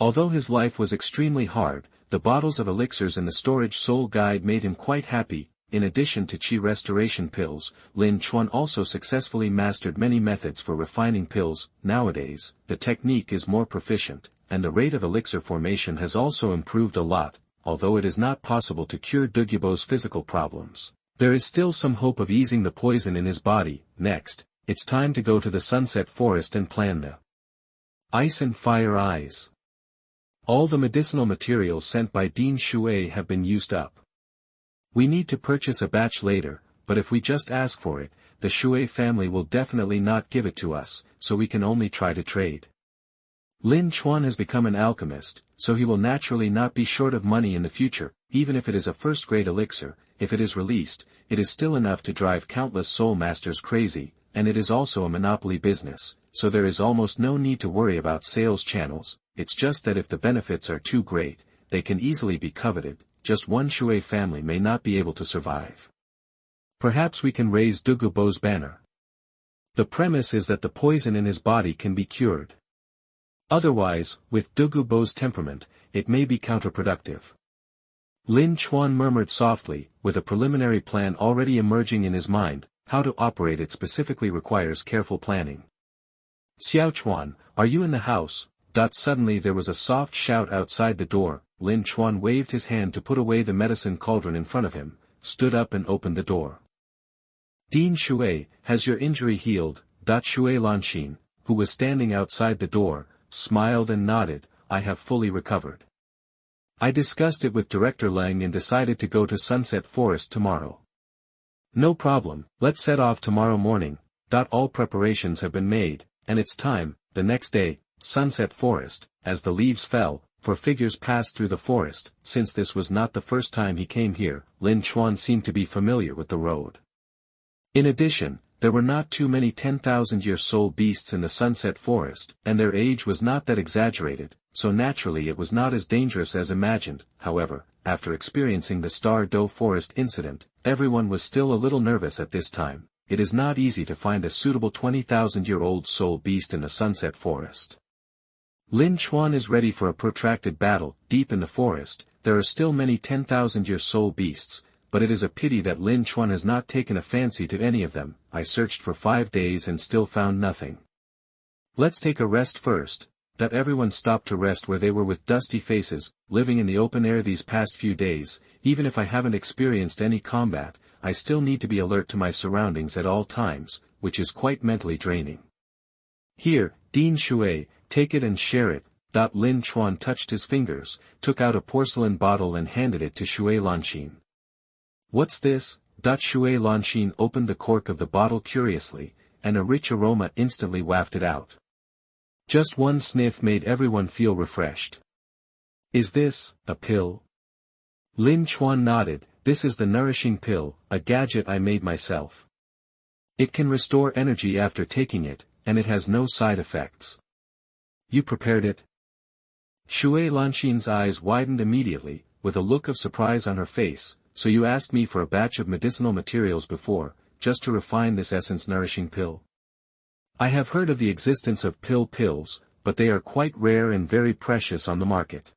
[SPEAKER 1] Although his life was extremely hard, the bottles of elixirs in the storage soul guide made him quite happy. In addition to chi restoration pills, Lin Chuan also successfully mastered many methods for refining pills. Nowadays, the technique is more proficient, and the rate of elixir formation has also improved a lot. Although it is not possible to cure Dugubo's physical problems, there is still some hope of easing the poison in his body. Next, it's time to go to the Sunset Forest and plan the Ice and Fire Eyes. All the medicinal materials sent by Dean Shui have been used up. We need to purchase a batch later, but if we just ask for it, the Shui family will definitely not give it to us, so we can only try to trade. Lin Chuan has become an alchemist, so he will naturally not be short of money in the future. Even if it is a first-grade elixir, if it is released, it is still enough to drive countless soul masters crazy, and it is also a monopoly business, so there is almost no need to worry about sales channels. It's just that if the benefits are too great, they can easily be coveted. Just one Shui family may not be able to survive. Perhaps we can raise Dugubo's banner. The premise is that the poison in his body can be cured. Otherwise, with Dugubo's temperament, it may be counterproductive. Lin Chuan murmured softly, with a preliminary plan already emerging in his mind. How to operate it specifically requires careful planning. Xiao Chuan, are you in the house? Suddenly there was a soft shout outside the door. Lin Chuan waved his hand to put away the medicine cauldron in front of him, stood up and opened the door. Dean Shui, has your injury healed? Shui Lanxin, who was standing outside the door, smiled and nodded. I have fully recovered. I discussed it with Director Lang and decided to go to Sunset Forest tomorrow. No problem, let's set off tomorrow morning. All preparations have been made, and it's time. The next day, Sunset Forest, as the leaves fell, for figures passed through the forest. Since this was not the first time he came here, Lin Chuan seemed to be familiar with the road. In addition, there were not too many 10,000-year soul beasts in the Sunset Forest, and their age was not that exaggerated, so naturally it was not as dangerous as imagined. However, after experiencing the Star Do Forest incident, everyone was still a little nervous at this time. It is not easy to find a suitable 20,000-year-old soul beast in the Sunset Forest. Lin Chuan is ready for a protracted battle. Deep in the forest, there are still many 10,000-year soul beasts, but it is a pity that Lin Chuan has not taken a fancy to any of them. I searched for 5 days and still found nothing. Let's take a rest first. Everyone stopped to rest where they were with dusty faces, living in the open air these past few days. Even if I haven't experienced any combat, I still need to be alert to my surroundings at all times, which is quite mentally draining. Here, Dean Shui, take it and share it. Lin Chuan touched his fingers, took out a porcelain bottle and handed it to Shui Lanxin. What's this? Shui Lanxin opened the cork of the bottle curiously, and a rich aroma instantly wafted out. Just one sniff made everyone feel refreshed. Is this a pill? Lin Chuan nodded. This is the nourishing pill, a gadget I made myself. It can restore energy after taking it, and it has no side effects. You prepared it? Shui Lanxin's eyes widened immediately, with a look of surprise on her face. So you asked me for a batch of medicinal materials before, just to refine this essence nourishing pill? I have heard of the existence of pills, but they are quite rare and very precious on the market.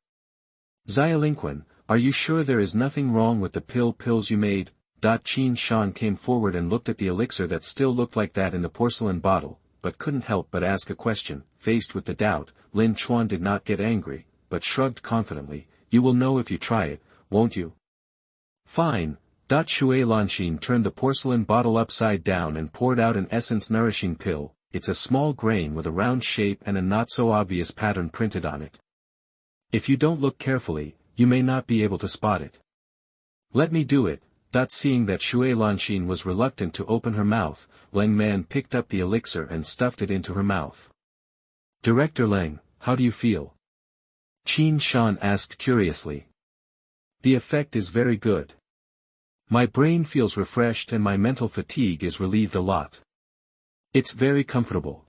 [SPEAKER 1] Xiaolinquan, are you sure there is nothing wrong with the pills you made? Qin Shan came forward and looked at the elixir that still looked like that in the porcelain bottle, but couldn't help but ask a question. Faced with the doubt, Lin Chuan did not get angry, but shrugged confidently. You will know if you try it, won't you? Fine. Shui Lanxin turned the porcelain bottle upside down and poured out an essence nourishing pill. it's a small grain with a round shape and a not-so-obvious pattern printed on it. If you don't look carefully, you may not be able to spot it. Let me do it. Seeing that Shui Lanxin was reluctant to open her mouth, Leng Man picked up the elixir and stuffed it into her mouth. Director Leng, how do you feel? Qin Shan asked curiously. The effect is very good. My brain feels refreshed and my mental fatigue is relieved a lot. It's very comfortable.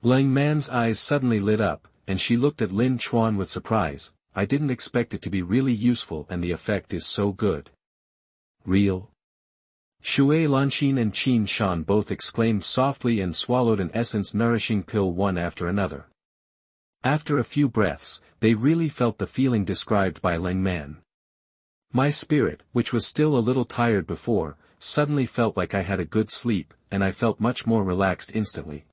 [SPEAKER 1] Leng Man's eyes suddenly lit up, and she looked at Lin Chuan with surprise. I didn't expect it to be really useful and the effect is so good. Real? Shui Lanxin and Qin Shan both exclaimed softly and swallowed an essence-nourishing pill one after another. After a few breaths, they really felt the feeling described by Leng Man. My spirit, which was still a little tired before, suddenly felt like I had a good sleep, and I felt much more relaxed instantly.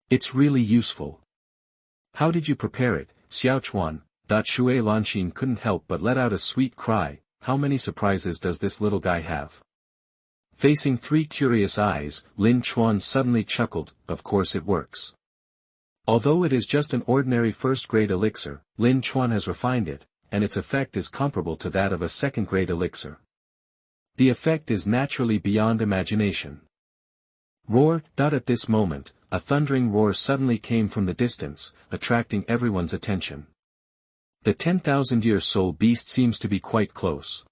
[SPEAKER 1] It's really useful. How did you prepare it, Xiaochuan? Shui Lanxin couldn't help but let out a sweet cry. How many surprises does this little guy have? Facing three curious eyes, Lin Chuan suddenly chuckled. Of course it works. Although it is just an ordinary first-grade elixir, Lin Chuan has refined it, and its effect is comparable to that of a second-grade elixir. The effect is naturally beyond imagination. Roar! At this moment, a thundering roar suddenly came from the distance, attracting everyone's attention. The 10,000-year soul beast seems to be quite close.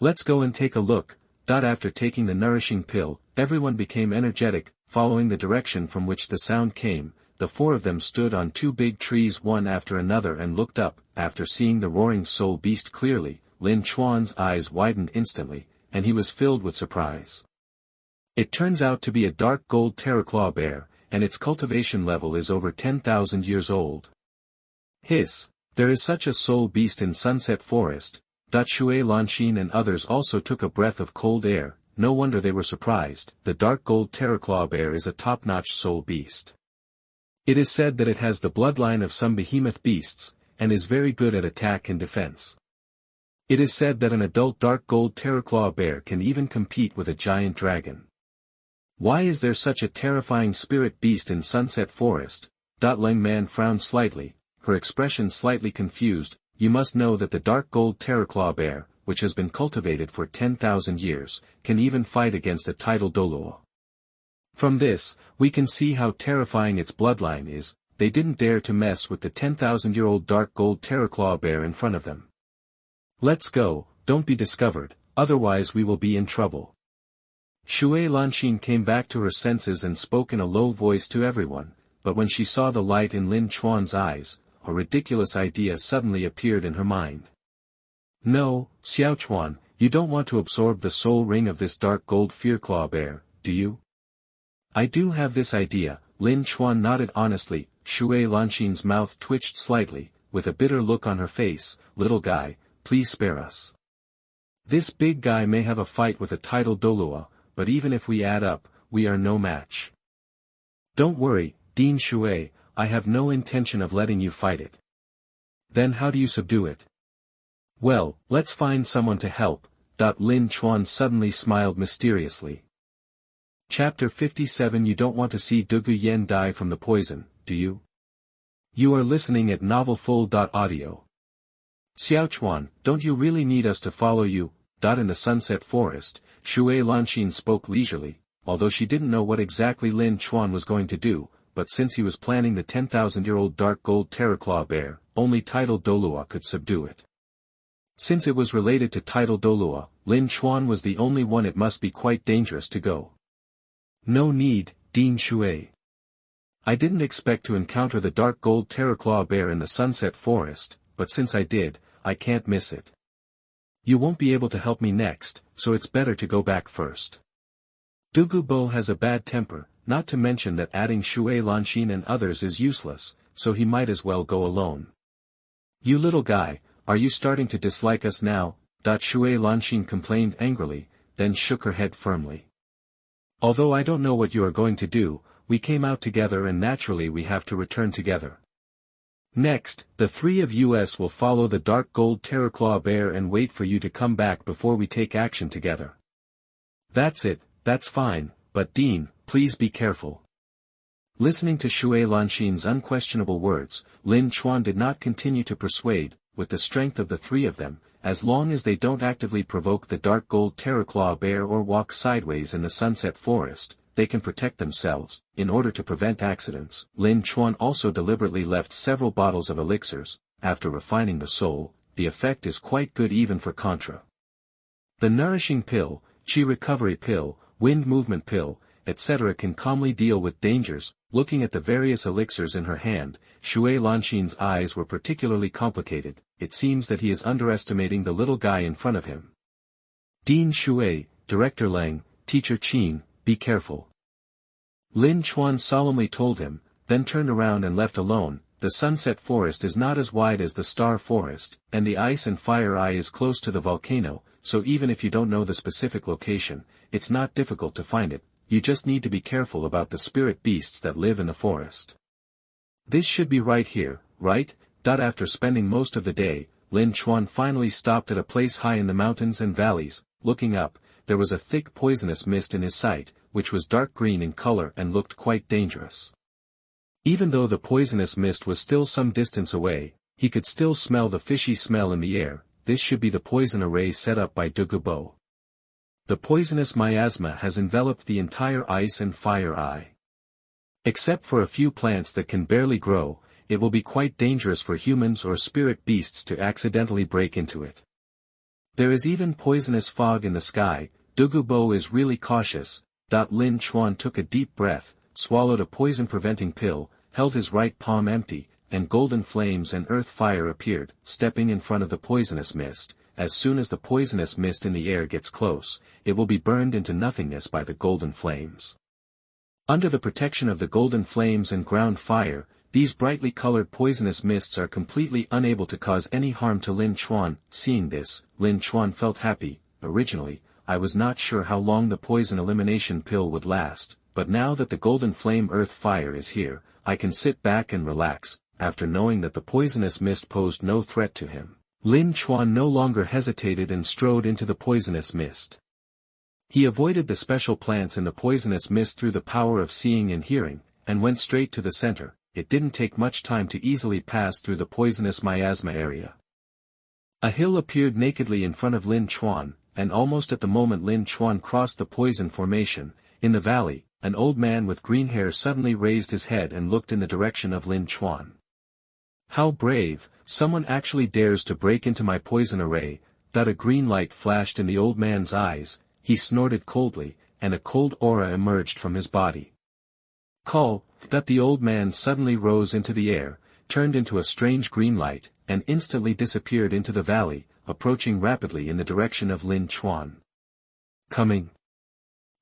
[SPEAKER 1] Let's go and take a look. After taking the nourishing pill, everyone became energetic, following the direction from which the sound came. The four of them stood on two big trees one after another and looked up. After seeing the roaring soul beast clearly, Lin Chuan's eyes widened instantly, and he was filled with surprise. It turns out to be a dark gold terraclaw bear, and its cultivation level is over 10,000 years old. Hiss! There is such a soul beast in Sunset Forest. Shui Lanxin and others also took a breath of cold air. No wonder they were surprised. The dark gold terraclaw bear is a top-notch soul beast. It is said that it has the bloodline of some behemoth beasts, and is very good at attack and defense. It is said that an adult dark gold terraclaw bear can even compete with a giant dragon. Why is there such a terrifying spirit beast in Sunset Forest? Leng Man frowned slightly, her expression slightly confused. You must know that the dark gold terraclaw bear, which has been cultivated for 10,000 years, can even fight against a tidal Douluo. From this, we can see how terrifying its bloodline is. They didn't dare to mess with the 10,000-year-old dark gold terraclaw bear in front of them. Let's go, don't be discovered, otherwise we will be in trouble. Shui Lanxin came back to her senses and spoke in a low voice to everyone, but when she saw the light in Lin Chuan's eyes, a ridiculous idea suddenly appeared in her mind. No, Xiaochuan, you don't want to absorb the soul ring of this dark gold fearclaw bear, do you? I do have this idea. Lin Chuan nodded honestly. Shui Lanxin's mouth twitched slightly, with a bitter look on her face. Little guy, please spare us. This big guy may have a fight with a tidal Douluo, but even if we add up, we are no match. Don't worry, Dean Shui, I have no intention of letting you fight it. Then how do you subdue it? Well, let's find someone to help. Lin Chuan suddenly smiled mysteriously. Chapter 57. You don't want to see Dugu Yan die from the poison, do you? You are listening at novelfull.audio. Xiaochuan, don't you really need us to follow you? In the Sunset Forest, Shui Lanxin spoke leisurely, although she didn't know what exactly Lin Chuan was going to do, but since he was planning the 10,000-year-old dark gold terraclaw bear, only tidal Douluo could subdue it. Since it was related to tidal Douluo, Lin Chuan was the only one. It must be quite dangerous to go. No need, Dean Shui. I didn't expect to encounter the dark gold terraclaw bear in the Sunset Forest, but since I did, I can't miss it. You won't be able to help me next, so it's better to go back first. Dugu Bo has a bad temper, not to mention that adding Shui Lanxin and others is useless, so he might as well go alone. You little guy, are you starting to dislike us now? Shui Lanxin complained angrily, then shook her head firmly. Although I don't know what you are going to do, we came out together and naturally we have to return together. Next, the three of us will follow the dark gold terraclaw bear and wait for you to come back before we take action together. That's it, that's fine, but Dean, please be careful. Listening to Shui Lanxin's unquestionable words, Lin Chuan did not continue to persuade, with the strength of the three of them, as long as they don't actively provoke the dark gold terraclaw bear or walk sideways in the sunset forest, they can protect themselves. In order to prevent accidents, Lin Chuan also deliberately left several bottles of elixirs. After refining the soul, the effect is quite good even for Contra. The nourishing pill, chi recovery pill, wind movement pill, etc. can calmly deal with dangers. Looking at the various elixirs in her hand, Shui Lanxin's eyes were particularly complicated. It seems that he is underestimating the little guy in front of him. Dean Shui, Director Leng, Teacher Qin, be careful. Lin Chuan solemnly told him, then turned around and left alone. The sunset forest is not as wide as the star forest, and the ice and fire eye is close to the volcano, so even if you don't know the specific location, it's not difficult to find it. You just need to be careful about the spirit beasts that live in the forest. This should be right here, right? After spending most of the day, Lin Chuan finally stopped at a place high in the mountains and valleys. Looking up, there was a thick poisonous mist in his sight, which was dark green in color and looked quite dangerous. Even though the poisonous mist was still some distance away, he could still smell the fishy smell in the air. This should be the poison array set up by Dugu Bo. The poisonous miasma has enveloped the entire ice and fire eye. Except for a few plants that can barely grow, it will be quite dangerous for humans or spirit beasts to accidentally break into it. There is even poisonous fog in the sky. Dugu Bo is really cautious. Lin Chuan took a deep breath, swallowed a poison-preventing pill, held his right palm empty, and golden flames and earth fire appeared, stepping in front of the poisonous mist. As soon as the poisonous mist in the air gets close, it will be burned into nothingness by the golden flames. Under the protection of the golden flames and ground fire, these brightly colored poisonous mists are completely unable to cause any harm to Lin Chuan. Seeing this, Lin Chuan felt happy. Originally, I was not sure how long the poison elimination pill would last, but now that the golden flame earth fire is here, I can sit back and relax. After knowing that the poisonous mist posed no threat to him, Lin Chuan no longer hesitated and strode into the poisonous mist. He avoided the special plants in the poisonous mist through the power of seeing and hearing, and went straight to the center. It didn't take much time to easily pass through the poisonous miasma area. A hill appeared nakedly in front of Lin Chuan, and almost at the moment Lin Chuan crossed the poison formation, in the valley, an old man with green hair suddenly raised his head and looked in the direction of Lin Chuan. How brave, someone actually dares to break into my poison array. A green light flashed in the old man's eyes, he snorted coldly, and a cold aura emerged from his body. Call. The old man suddenly rose into the air, turned into a strange green light, and instantly disappeared into the valley, approaching rapidly in the direction of Lin Chuan. Coming.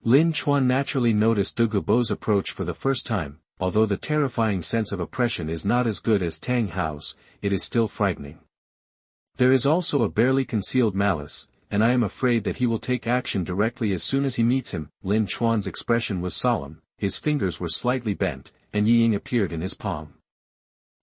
[SPEAKER 1] Lin Chuan naturally noticed Dugu Bo's approach for the first time. Although the terrifying sense of oppression is not as good as Tang Hao's, it is still frightening. There is also a barely concealed malice, and I am afraid that he will take action directly as soon as he meets him. Lin Chuan's expression was solemn, his fingers were slightly bent, and Yi Ying appeared in his palm.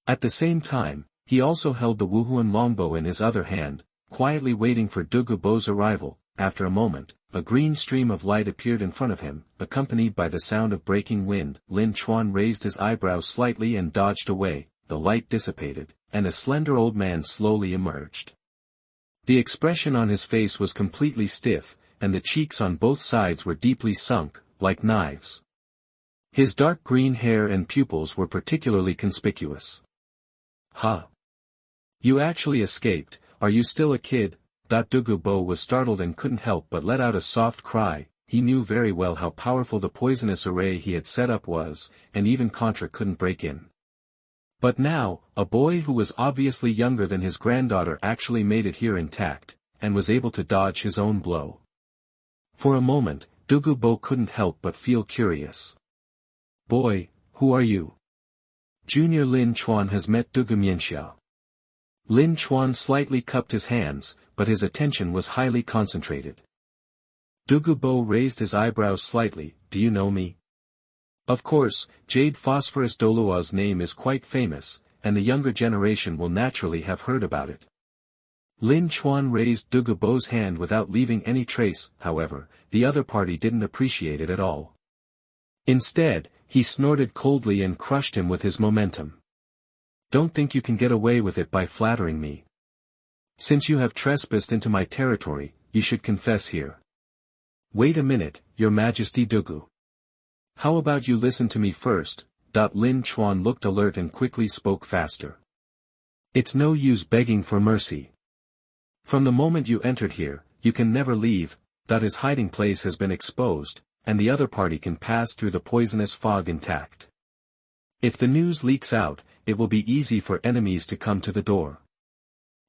[SPEAKER 1] At the same time, he also held the Wuhuan longbow in his other hand, quietly waiting for Dugu Bo's arrival. After a moment, a green stream of light appeared in front of him, accompanied by the sound of breaking wind. Lin Chuan raised his eyebrows slightly and dodged away. The light dissipated, and a slender old man slowly emerged. The expression on his face was completely stiff, and the cheeks on both sides were deeply sunk, like knives. His dark green hair and pupils were particularly conspicuous. "Huh! You actually escaped. Are you still a kid?" Dugu Bo was startled and couldn't help but let out a soft cry. He knew very well how powerful the poisonous array he had set up was, and even Contra couldn't break in. But now, a boy who was obviously younger than his granddaughter actually made it here intact, and was able to dodge his own blow. For a moment, Dugu Bo couldn't help but feel curious. "Boy, who are you?" "Junior Lin Chuan has met Dugu Mianxiao." Lin Chuan slightly cupped his hands, but his attention was highly concentrated. Dugu Bo raised his eyebrows slightly. "Do you know me?" "Of course, Jade Phosphorus Douluo's name is quite famous, and the younger generation will naturally have heard about it." Lin Chuan raised Dugu Bo's hand without leaving any trace. However, the other party didn't appreciate it at all. Instead, He snorted coldly and crushed him with his momentum. Don't think you can get away with it by flattering me. Since you have trespassed into my territory, you should confess here. Wait a minute, Your Majesty Dugu. How about you listen to me first? Lin Chuan looked alert and quickly spoke faster. It's no use begging for mercy. From the moment you entered here, you can never leave, his hiding place has been exposed, and the other party can pass through the poisonous fog intact. If the news leaks out, it will be easy for enemies to come to the door.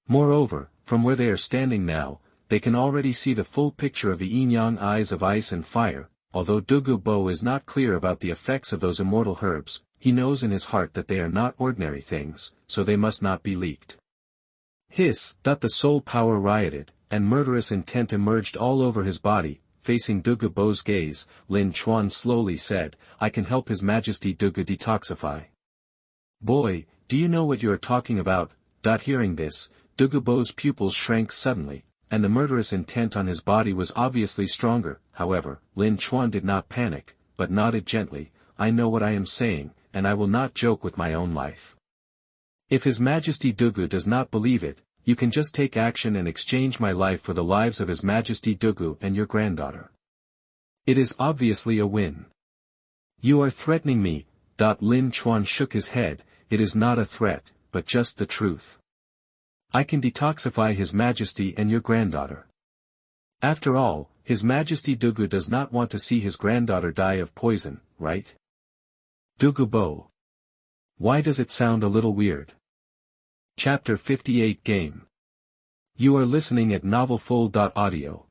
[SPEAKER 1] Moreover, from where they are standing now, they can already see the full picture of the Yin-Yang eyes of ice and fire. Although Dugu Bo is not clear about the effects of those immortal herbs, he knows in his heart that they are not ordinary things, so they must not be leaked. Hiss! The soul power rioted, and murderous intent emerged all over his body. Facing Dugu Bo's gaze, Lin Chuan slowly said, I can help His Majesty Dugu detoxify. Boy, do you know what you are talking about? Hearing this, Dugu Bo's pupils shrank suddenly, and the murderous intent on his body was obviously stronger. However, Lin Chuan did not panic, but nodded gently, I know what I am saying, and I will not joke with my own life. If His Majesty Dugu does not believe it, you can just take action and exchange my life for the lives of His Majesty Dugu and your granddaughter. It is obviously a win. You are threatening me. Lin Chuan shook his head, it is not a threat, but just the truth. I can detoxify His Majesty and your granddaughter. After all, His Majesty Dugu does not want to see his granddaughter die of poison, right? Dugu Bo. Why does it sound a little weird? Chapter 58 Game. You are listening at novelfull.audio.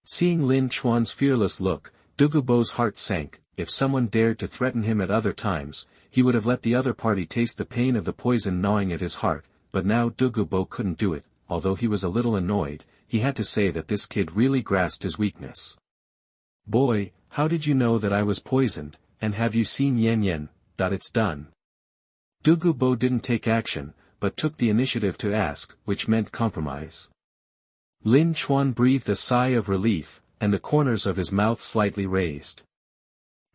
[SPEAKER 1] Seeing Lin Chuan's fearless look, Dugu Bo's heart sank. If someone dared to threaten him at other times, he would have let the other party taste the pain of the poison gnawing at his heart, but now Dugu Bo couldn't do it. Although he was a little annoyed, he had to say that this kid really grasped his weakness. Boy, how did you know that I was poisoned, and have you seen Yin-Yang? It's done. Dugu Bo didn't take action, but took the initiative to ask, which meant compromise. Lin Chuan breathed a sigh of relief, and the corners of his mouth slightly raised.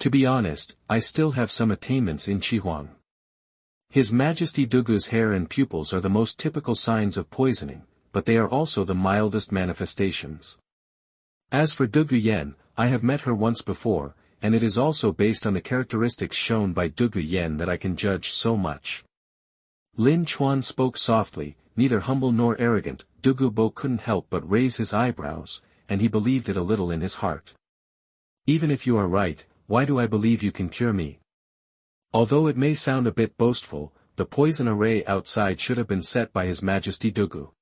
[SPEAKER 1] To be honest, I still have some attainments in Qigong. His Majesty Dugu's hair and pupils are the most typical signs of poisoning, but they are also the mildest manifestations. As for Dugu Yan, I have met her once before, and it is also based on the characteristics shown by Dugu Yan that I can judge so much. Lin Chuan spoke softly, neither humble nor arrogant. Dugu Bo couldn't help but raise his eyebrows, and he believed it a little in his heart. Even if you are right, why do I believe you can cure me? Although it may sound a bit boastful, the poison array outside should have been set by His Majesty Dugu.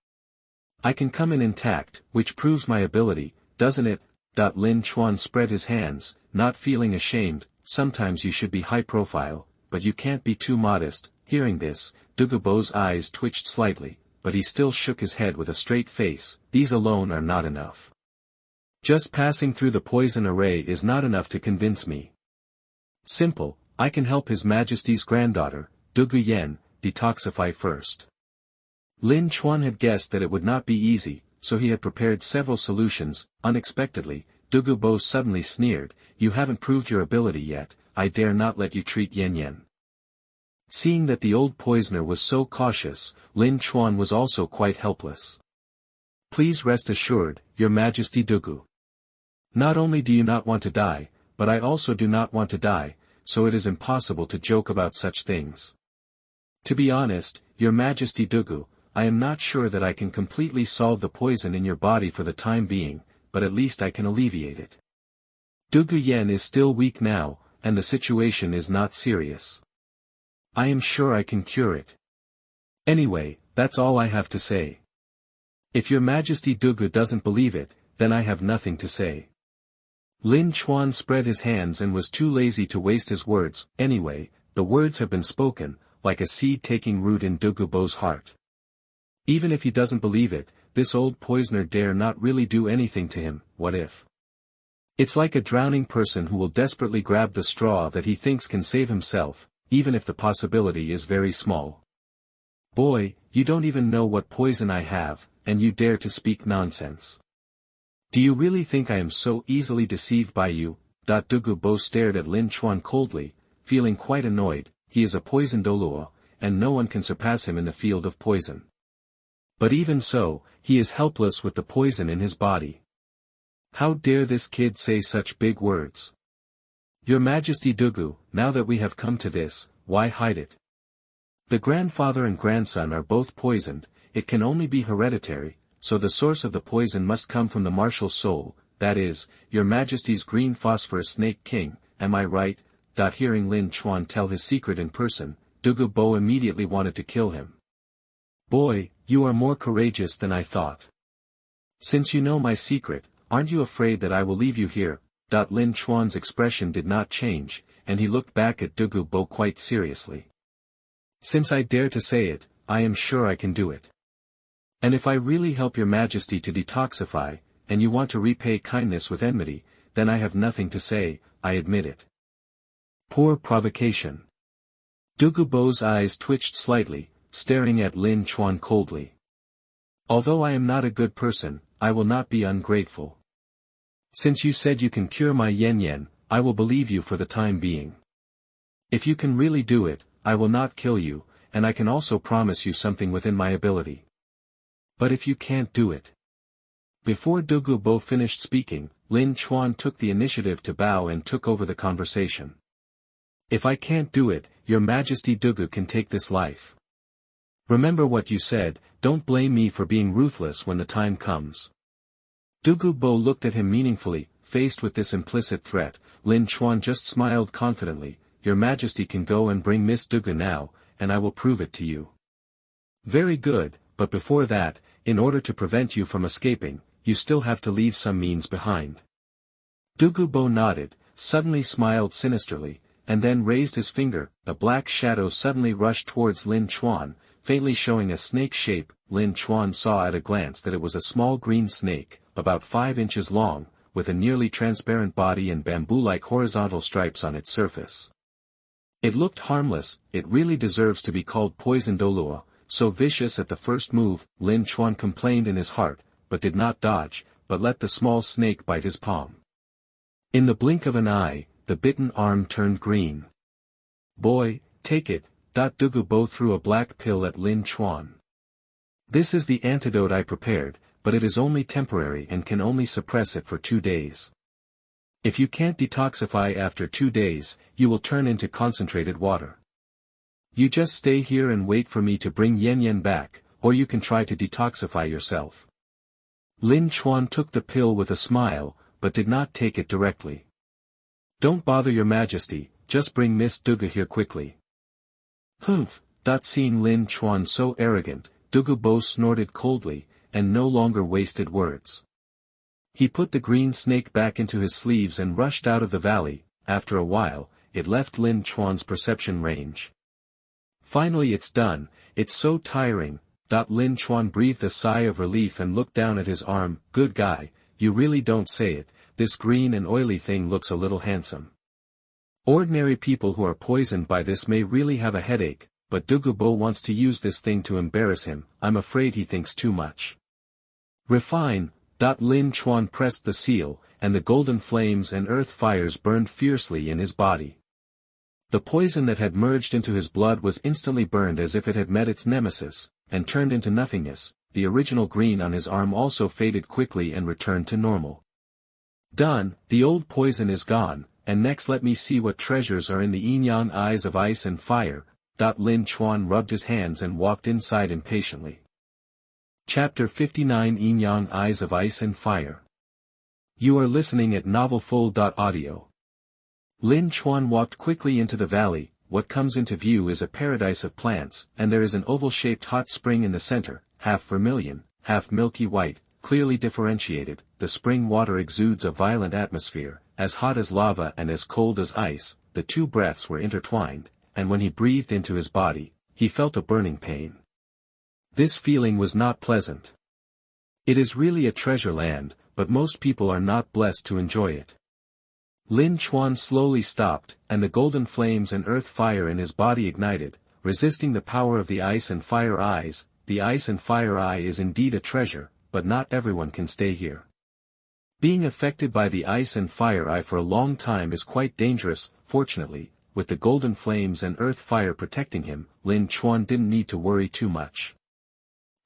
[SPEAKER 1] I can come in intact, which proves my ability, doesn't it? Lin Chuan spread his hands, not feeling ashamed. Sometimes you should be high profile, but you can't be too modest. Hearing this, Dugu Bo's eyes twitched slightly, but he still shook his head with a straight face. These alone are not enough. Just passing through the poison array is not enough to convince me. Simple, I can help His Majesty's granddaughter, Dugu Yan, detoxify first. Lin Chuan had guessed that it would not be easy, so he had prepared several solutions. Unexpectedly, Dugu Bo suddenly sneered, you haven't proved your ability yet, I dare not let you treat Yin-Yang. Seeing that the old poisoner was so cautious, Lin Chuan was also quite helpless. Please rest assured, Your Majesty Dugu. Not only do you not want to die, but I also do not want to die, so it is impossible to joke about such things. To be honest, Your Majesty Dugu, I am not sure that I can completely solve the poison in your body for the time being, but at least I can alleviate it. Dugu Yan is still weak now, and the situation is not serious. I am sure I can cure it. Anyway, that's all I have to say. If Your Majesty Dugu doesn't believe it, then I have nothing to say. Lin Chuan spread his hands and was too lazy to waste his words. Anyway, the words have been spoken, like a seed taking root in Dugu Bo's heart. Even if he doesn't believe it, this old poisoner dare not really do anything to him. What if? It's like a drowning person who will desperately grab the straw that he thinks can save himself, even if the possibility is very small. Boy, you don't even know what poison I have, and you dare to speak nonsense. Do you really think I am so easily deceived by you? Dugu Bo stared at Lin Chuan coldly, feeling quite annoyed. He is a poison Douluo, and no one can surpass him in the field of poison. But even so, he is helpless with the poison in his body. How dare this kid say such big words? Your Majesty Dugu, now that we have come to this, why hide it? The grandfather and grandson are both poisoned, it can only be hereditary, so the source of the poison must come from the martial soul, that is, your Majesty's green phosphorus snake king, am I right? Hearing Lin Chuan tell his secret in person, Dugu Bo immediately wanted to kill him. Boy, you are more courageous than I thought. Since you know my secret, aren't you afraid that I will leave you here? Lin Chuan's expression did not change, and he looked back at Dugu Bo quite seriously. Since I dare to say it, I am sure I can do it. And if I really help your Majesty to detoxify, and you want to repay kindness with enmity, then I have nothing to say, I admit it. Poor provocation. Dugu Bo's eyes twitched slightly, staring at Lin Chuan coldly. Although I am not a good person, I will not be ungrateful. Since you said you can cure my Yin-Yang, I will believe you for the time being. If you can really do it, I will not kill you, and I can also promise you something within my ability. But if you can't do it. Before Dugu Bo finished speaking, Lin Chuan took the initiative to bow and took over the conversation. If I can't do it, your Majesty Dugu can take this life. Remember what you said, don't blame me for being ruthless when the time comes. Dugu Bo looked at him meaningfully, faced with this implicit threat. Lin Chuan just smiled confidently, your Majesty can go and bring Miss Dugu now, and I will prove it to you. Very good, but before that, in order to prevent you from escaping, you still have to leave some means behind. Dugu Bo nodded, suddenly smiled sinisterly, and then raised his finger. A black shadow suddenly rushed towards Lin Chuan, faintly showing a snake shape. Lin Chuan saw at a glance that it was a small green snake, about 5 inches long, with a nearly transparent body and bamboo-like horizontal stripes on its surface. It looked harmless, it really deserves to be called poison Douluo, so vicious at the first move. Lin Chuan complained in his heart, but did not dodge, but let the small snake bite his palm. In the blink of an eye, the bitten arm turned green. Boy, take it. Dugu Bo threw a black pill at Lin Chuan. This is the antidote I prepared, but it is only temporary and can only suppress it for 2 days. If you can't detoxify after 2 days, you will turn into concentrated water. You just stay here and wait for me to bring Yin-Yang back, or you can try to detoxify yourself. Lin Chuan took the pill with a smile, but did not take it directly. Don't bother your Majesty, just bring Miss Dugu here quickly. Humph. Seeing Lin Chuan so arrogant, Dugu Bo snorted coldly, and no longer wasted words. He put the green snake back into his sleeves and rushed out of the valley. After a while, it left Lin Chuan's perception range. Finally it's done, it's so tiring. Lin Chuan breathed a sigh of relief and looked down at his arm. Good guy, you really don't say it, this green and oily thing looks a little handsome. Ordinary people who are poisoned by this may really have a headache, but Dugu Bo wants to use this thing to embarrass him. I'm afraid he thinks too much. Refine. Lin Chuan pressed the seal, and the golden flames and earth fires burned fiercely in his body. The poison that had merged into his blood was instantly burned as if it had met its nemesis, and turned into nothingness. The original green on his arm also faded quickly and returned to normal. Done, the old poison is gone, and next let me see what treasures are in the Yin-Yang eyes of ice and fire. Lin Chuan rubbed his hands and walked inside impatiently. Chapter 59 Yin-Yang Eyes of Ice and Fire. You are listening at novelfull.audio. Lin Chuan walked quickly into the valley. What comes into view is a paradise of plants, and there is an oval-shaped hot spring in the center, half vermilion, half milky white, clearly differentiated. The spring water exudes a violent atmosphere, as hot as lava and as cold as ice. The two breaths were intertwined, and when he breathed into his body, he felt a burning pain. This feeling was not pleasant. It is really a treasure land, but most people are not blessed to enjoy it. Lin Chuan slowly stopped, and the golden flames and earth fire in his body ignited, resisting the power of the ice and fire eyes. The ice and fire eye is indeed a treasure, but not everyone can stay here. Being affected by the ice and fire eye for a long time is quite dangerous. Fortunately, with the golden flames and earth fire protecting him, Lin Chuan didn't need to worry too much.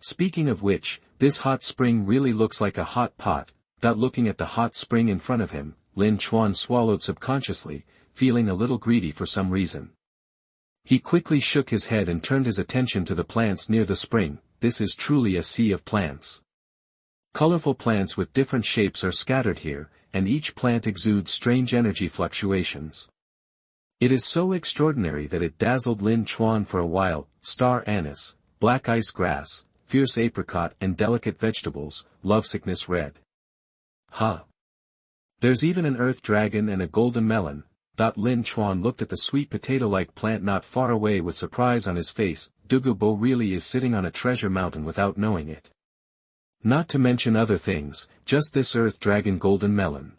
[SPEAKER 1] Speaking of which, this hot spring really looks like a hot pot. Looking at the hot spring in front of him, Lin Chuan swallowed subconsciously, feeling a little greedy for some reason. He quickly shook his head and turned his attention to the plants near the spring. This is truly a sea of plants. Colorful plants with different shapes are scattered here, and each plant exudes strange energy fluctuations. It is so extraordinary that it dazzled Lin Chuan for a while. Star anise, black ice grass, fierce apricot and delicate vegetables, lovesickness red. Huh. There's even an earth dragon and a golden melon. Lin Chuan looked at the sweet potato-like plant not far away with surprise on his face. Dugu Bo really is sitting on a treasure mountain without knowing it. Not to mention other things, just this earth dragon golden melon.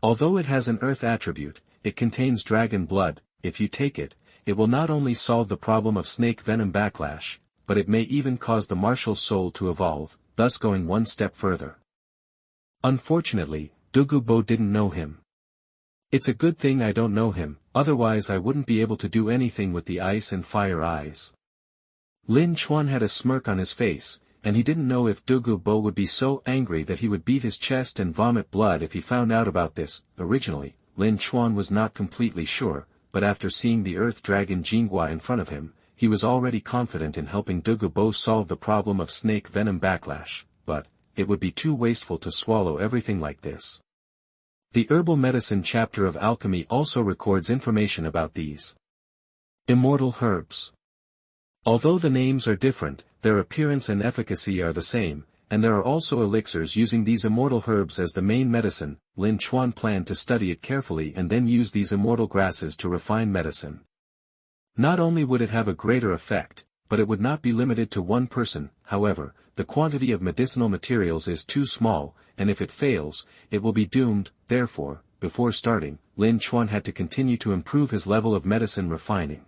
[SPEAKER 1] Although it has an earth attribute, it contains dragon blood. If you take it, it will not only solve the problem of snake venom backlash, but it may even cause the martial soul to evolve, thus going one step further. Unfortunately, Dugu Bo didn't know him. It's a good thing I don't know him, otherwise I wouldn't be able to do anything with the ice and fire eyes. Lin Chuan had a smirk on his face, and he didn't know if Dugu Bo would be so angry that he would beat his chest and vomit blood if he found out about this. Originally, Lin Chuan was not completely sure, but after seeing the earth dragon Jinghua in front of him, he was already confident in helping Dugu Bo solve the problem of snake venom backlash, but it would be too wasteful to swallow everything like this. The herbal medicine chapter of alchemy also records information about these immortal herbs. Although the names are different, their appearance and efficacy are the same, and there are also elixirs using these immortal herbs as the main medicine. Lin Chuan planned to study it carefully and then use these immortal grasses to refine medicine. Not only would it have a greater effect, but it would not be limited to one person. However, the quantity of medicinal materials is too small, and if it fails, it will be doomed. Therefore, before starting, Lin Chuan had to continue to improve his level of medicine refining.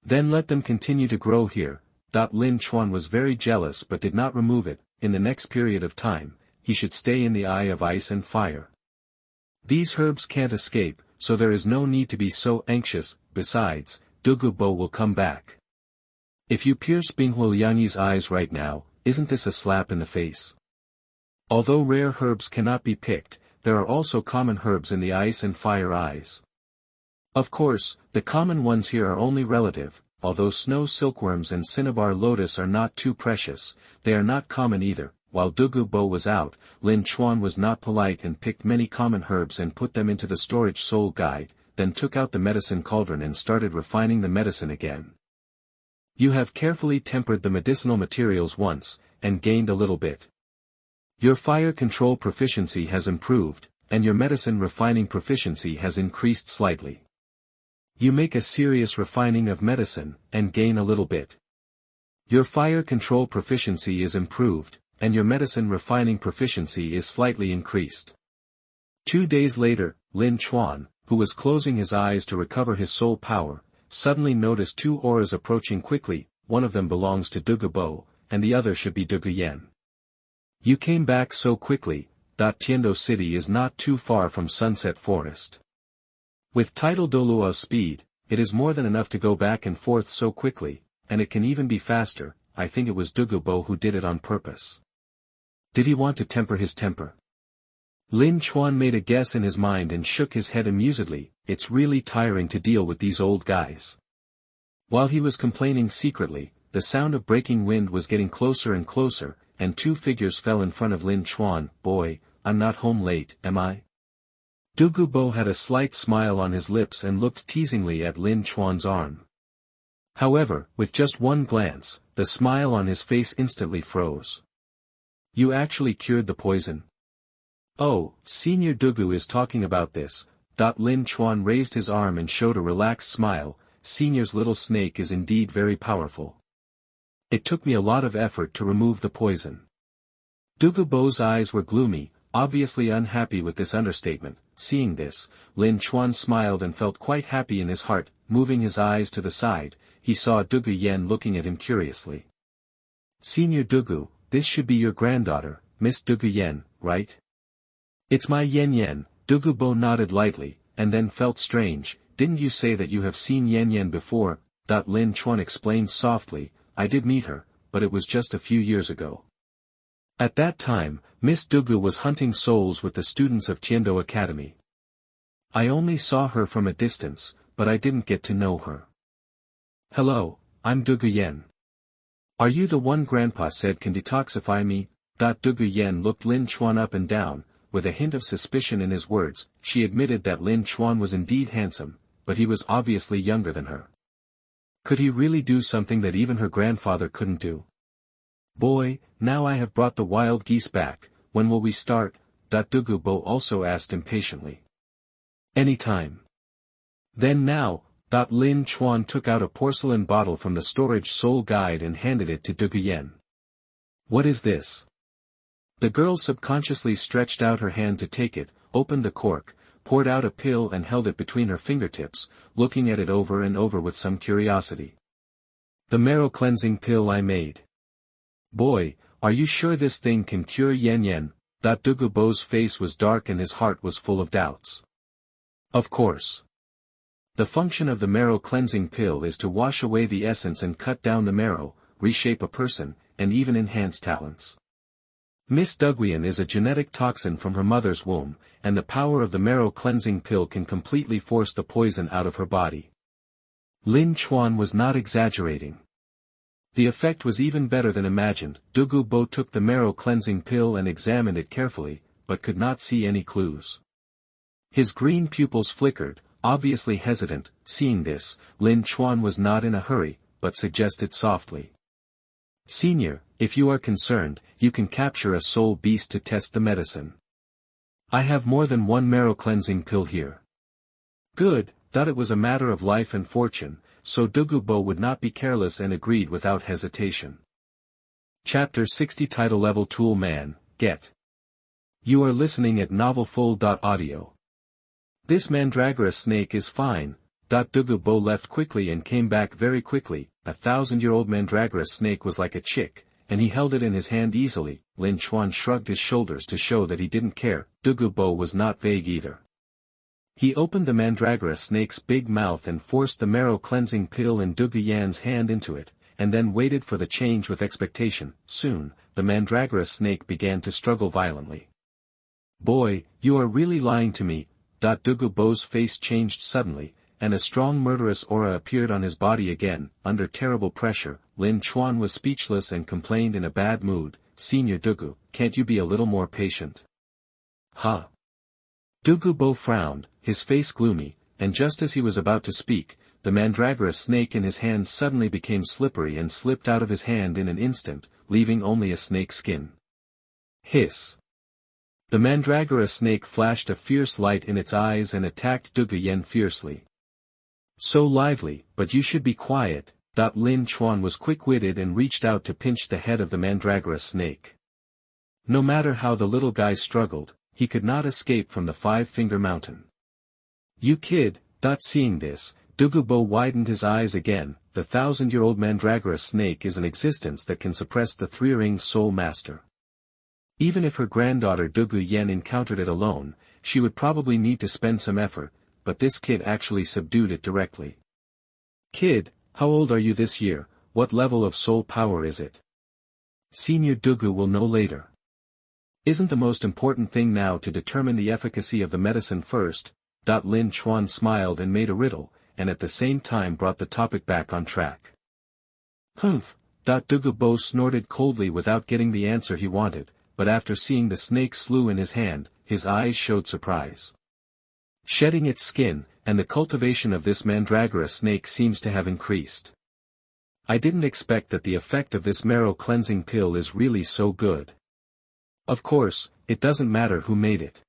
[SPEAKER 1] Then let them continue to grow here. Lin Chuan was very jealous but did not remove it. In the next period of time, he should stay in the eye of ice and fire. These herbs can't escape, so there is no need to be so anxious. Besides, Dugu Bo will come back. If you pierce Binghua Liangyi's eyes right now, isn't this a slap in the face? Although rare herbs cannot be picked, there are also common herbs in the ice and fire eyes. Of course, the common ones here are only relative. Although snow silkworms and cinnabar lotus are not too precious, they are not common either. While Dugu Bo was out, Lin Chuan was not polite and picked many common herbs and put them into the storage soul guide, then took out the medicine cauldron and started refining the medicine again. You have carefully tempered the medicinal materials once, and gained a little bit. Your fire control proficiency has improved, and your medicine refining proficiency has increased slightly. You make a serious refining of medicine, and gain a little bit. Your fire control proficiency is improved, and your medicine refining proficiency is slightly increased. 2 days later, Lin Chuan, who was closing his eyes to recover his soul power, suddenly noticed 2 auras approaching quickly. One of them belongs to Dugu Bo, and the other should be Dugu Yan. You came back so quickly. Tiando City is not too far from Sunset Forest. With tidal Douluo speed, it is more than enough to go back and forth so quickly, and it can even be faster. I think it was Dugu Bo who did it on purpose. Did he want to temper his temper? Lin Chuan made a guess in his mind and shook his head amusedly. It's really tiring to deal with these old guys. While he was complaining secretly, the sound of breaking wind was getting closer and closer, and 2 figures fell in front of Lin Chuan. Boy, I'm not home late, am I? Dugu Bo had a slight smile on his lips and looked teasingly at Lin Chuan's arm. However, with just one glance, the smile on his face instantly froze. You actually cured the poison? Oh, Senior Dugu is talking about this. Lin Chuan raised his arm and showed a relaxed smile. Senior's little snake is indeed very powerful. It took me a lot of effort to remove the poison. Dugu Bo's eyes were gloomy, obviously unhappy with this understatement. Seeing this, Lin Chuan smiled and felt quite happy in his heart. Moving his eyes to the side, he saw Dugu Yan looking at him curiously. Senior Dugu, this should be your granddaughter, Miss Dugu Yan, right? It's my Yin-Yang. Dugu Bo nodded lightly, and then felt strange. didn't you say that you have seen Yin-Yang before? Lin Chuan explained softly, I did meet her, but it was just a few years ago. At that time, Miss Dugu was hunting souls with the students of Tiando Academy. I only saw her from a distance, but I didn't get to know her. Hello, I'm Dugu Yan. Are you the one Grandpa said can detoxify me? Dugu Yan looked Lin Chuan up and down, with a hint of suspicion in his words. She admitted that Lin Chuan was indeed handsome, but he was obviously younger than her. Could he really do something that even her grandfather couldn't do? Boy, now I have brought the wild geese back, when will we start? Dugu Bo also asked impatiently. Anytime. Then now. Lin Chuan took out a porcelain bottle from the storage soul guide and handed it to Dugu Yan. What is this? The girl subconsciously stretched out her hand to take it, opened the cork, poured out a pill and held it between her fingertips, looking at it over and over with some curiosity. The marrow cleansing pill I made. Boy, are you sure this thing can cure Yin-Yang? Dugu Bo's face was dark and his heart was full of doubts. Of course. The function of the marrow cleansing pill is to wash away the essence and cut down the marrow, reshape a person, and even enhance talents. Miss Dugu Yan is a genetic toxin from her mother's womb, and the power of the marrow cleansing pill can completely force the poison out of her body. Lin Chuan was not exaggerating. The effect was even better than imagined. Dugu Bo took the marrow cleansing pill and examined it carefully, but could not see any clues. His green pupils flickered, obviously hesitant. Seeing this, Lin Chuan was not in a hurry, but suggested softly. Senior, if you are concerned, you can capture a soul beast to test the medicine. I have more than one marrow cleansing pill here. Good, thought it was a matter of life and fortune, so Dugu Bo would not be careless and agreed without hesitation. Chapter 60 Title Level Tool Man, Get. You are listening at novelfull.audio. This mandragora snake is fine. Dugu Bo left quickly and came back very quickly. 1,000-year-old mandragora snake was like a chick, and he held it in his hand easily. Lin Chuan shrugged his shoulders to show that he didn't care. Dugu Bo was not vague either. He opened the mandragora snake's big mouth and forced the marrow cleansing pill in Dugu Yan's hand into it, and then waited for the change with expectation. Soon, the mandragora snake began to struggle violently. Boy, you are really lying to me. Dugu Bo's face changed suddenly, and a strong murderous aura appeared on his body again. Under terrible pressure, Lin Chuan was speechless and complained in a bad mood, Senior Dugu, can't you be a little more patient? Huh? Dugu Bo frowned, his face gloomy, and just as he was about to speak, the mandragora snake in his hand suddenly became slippery and slipped out of his hand in an instant, leaving only a snake skin. Hiss! The mandragora snake flashed a fierce light in its eyes and attacked Dugu Yan fiercely. So lively, but you should be quiet. Lin Chuan was quick-witted and reached out to pinch the head of the mandragora snake. No matter how the little guy struggled, he could not escape from the five-finger mountain. You kid. Seeing this, Dugu Bo widened his eyes again. The 1,000-year-old mandragora snake is an existence that can suppress the three-ring soul master. Even if her granddaughter Dugu Yan encountered it alone, she would probably need to spend some effort, but this kid actually subdued it directly. Kid, how old are you this year? What level of soul power is it? Senior Dugu will know later. Isn't the most important thing now to determine the efficacy of the medicine first? Lin Chuan smiled and made a riddle, and at the same time brought the topic back on track. Humph! Dugu Bo snorted coldly without getting the answer he wanted, but after seeing the snake slew in his hand, his eyes showed surprise. Shedding its skin, and the cultivation of this mandragora snake seems to have increased. I didn't expect that the effect of this marrow cleansing pill is really so good. Of course, it doesn't matter who made it.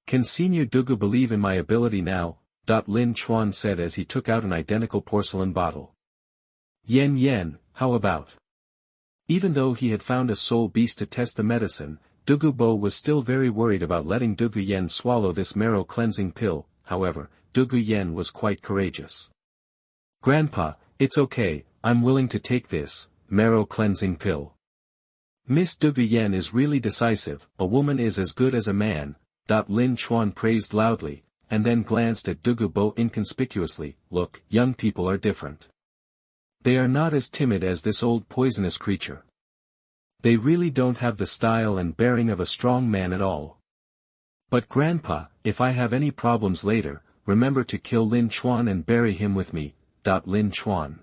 [SPEAKER 1] Can Senior Dugu believe in my ability now? Lin Chuan said as he took out an identical porcelain bottle. Yin-Yang, how about? Even though he had found a soul beast to test the medicine, Dugu Bo was still very worried about letting Dugu Yan swallow this marrow cleansing pill. However, Dugu Yan was quite courageous. Grandpa, it's okay, I'm willing to take this marrow cleansing pill. Miss Dugu Yan is really decisive. A woman is as good as a man. Lin Chuan praised loudly, and then glanced at Dugu Bo inconspicuously. Look, young people are different. They are not as timid as this old poisonous creature. They really don't have the style and bearing of a strong man at all. But Grandpa, if I have any problems later, remember to kill Lin Chuan and bury him with me. Lin Chuan.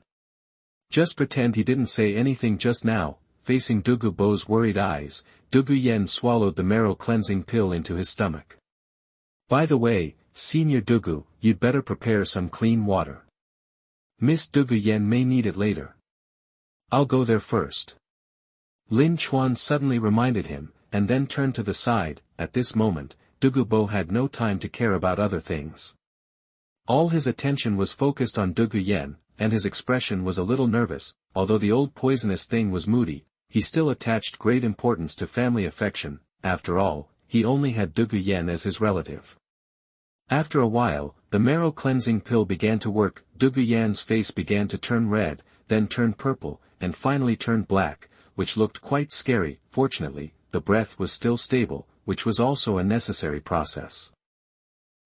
[SPEAKER 1] Just pretend he didn't say anything just now. Facing Dugu Bo's worried eyes, Dugu Yan swallowed the marrow-cleansing pill into his stomach. By the way, Senior Dugu, you'd better prepare some clean water. Miss Dugu Yan may need it later. I'll go there first. Lin Chuan suddenly reminded him, and then turned to the side. At this moment, Dugu Bo had no time to care about other things. All his attention was focused on Dugu Yan, and his expression was a little nervous. Although the old poisonous thing was moody, he still attached great importance to family affection. After all, he only had Dugu Yan as his relative. After a while, the marrow-cleansing pill began to work. Dugu Yan's face began to turn red, then turned purple, and finally turned black, which looked quite scary. Fortunately, the breath was still stable, which was also a necessary process.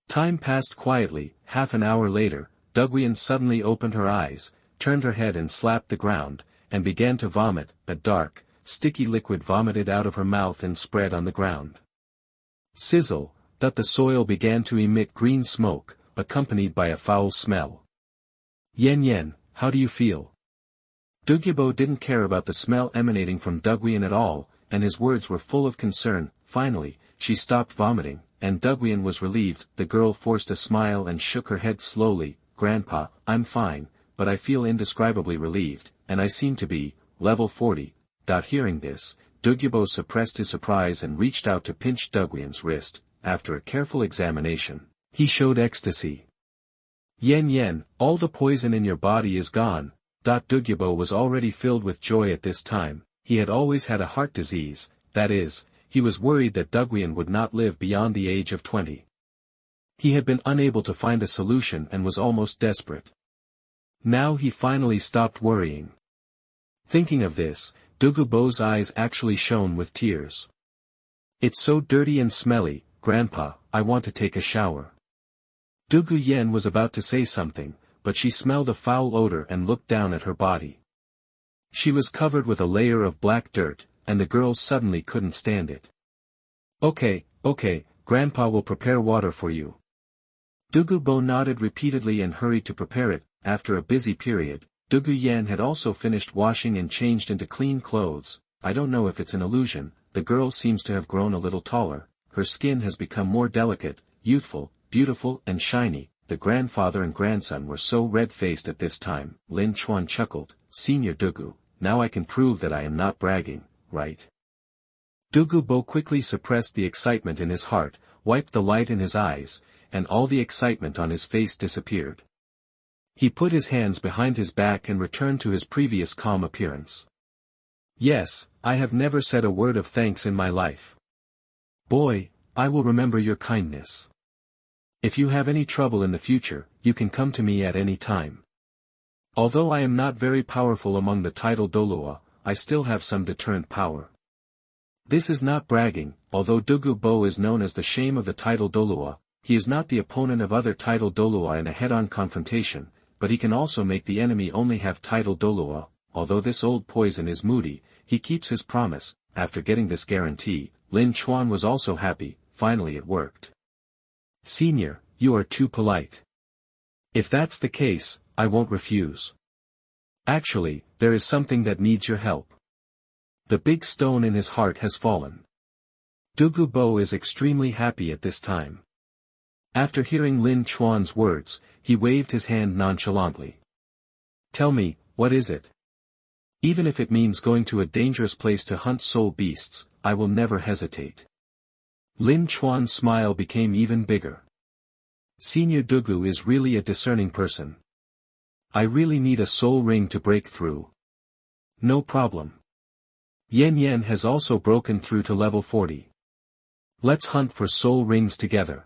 [SPEAKER 1] Time passed quietly. Half an hour later, Dugu Yan suddenly opened her eyes, turned her head and slapped the ground, and began to vomit. A dark, sticky liquid vomited out of her mouth and spread on the ground. Sizzle, that the soil began to emit green smoke, accompanied by a foul smell. Yin-Yang, how do you feel? Dugu Bo didn't care about the smell emanating from Dugu Yan at all, and his words were full of concern. Finally, she stopped vomiting, and Dugu Yan was relieved. The girl forced a smile and shook her head slowly. Grandpa, I'm fine, but I feel indescribably relieved, and I seem to be, level 40. Hearing this, Dugu Bo suppressed his surprise and reached out to pinch Dugu Yan's wrist. After a careful examination, he showed ecstasy. Yin-Yang, all the poison in your body is gone. Dugu Bo was already filled with joy at this time. He had always had a heart disease, that is, he was worried that Dugu Yan would not live beyond the age of 20. He had been unable to find a solution and was almost desperate. Now he finally stopped worrying. Thinking of this, Dugu Bo's eyes actually shone with tears. It's so dirty and smelly, Grandpa, I want to take a shower. Dugu Yan was about to say something, but she smelled a foul odor and looked down at her body. She was covered with a layer of black dirt, and the girl suddenly couldn't stand it. Okay, Grandpa will prepare water for you. Dugu Bo nodded repeatedly and hurried to prepare it. After a busy period, Dugu Yan had also finished washing and changed into clean clothes. I don't know if it's an illusion, the girl seems to have grown a little taller. Her skin has become more delicate, youthful, beautiful and shiny. The grandfather and grandson were so red-faced at this time. Lin Chuan chuckled. Senior Dugu, now I can prove that I am not bragging, right? Dugu Bo quickly suppressed the excitement in his heart, wiped the light in his eyes, and all the excitement on his face disappeared. He put his hands behind his back and returned to his previous calm appearance. Yes, I have never said a word of thanks in my life. Boy, I will remember your kindness. If you have any trouble in the future, you can come to me at any time. Although I am not very powerful among the title Douluo, I still have some deterrent power. This is not bragging. Although Dugu Bo is known as the shame of the title Douluo, he is not the opponent of other title Douluo in a head-on confrontation, but he can also make the enemy only have title Douluo. Although this old poison is moody, he keeps his promise. After getting this guarantee, Lin Chuan was also happy. Finally it worked. Senior, you are too polite. If that's the case, I won't refuse. Actually, there is something that needs your help. The big stone in his heart has fallen. Dugu Bo is extremely happy at this time. After hearing Lin Chuan's words, he waved his hand nonchalantly. Tell me, what is it? Even if it means going to a dangerous place to hunt soul beasts, I will never hesitate. Lin Chuan's smile became even bigger. Senior Dugu is really a discerning person. I really need a soul ring to break through. No problem. Yin-Yang has also broken through to level 40. Let's hunt for soul rings together.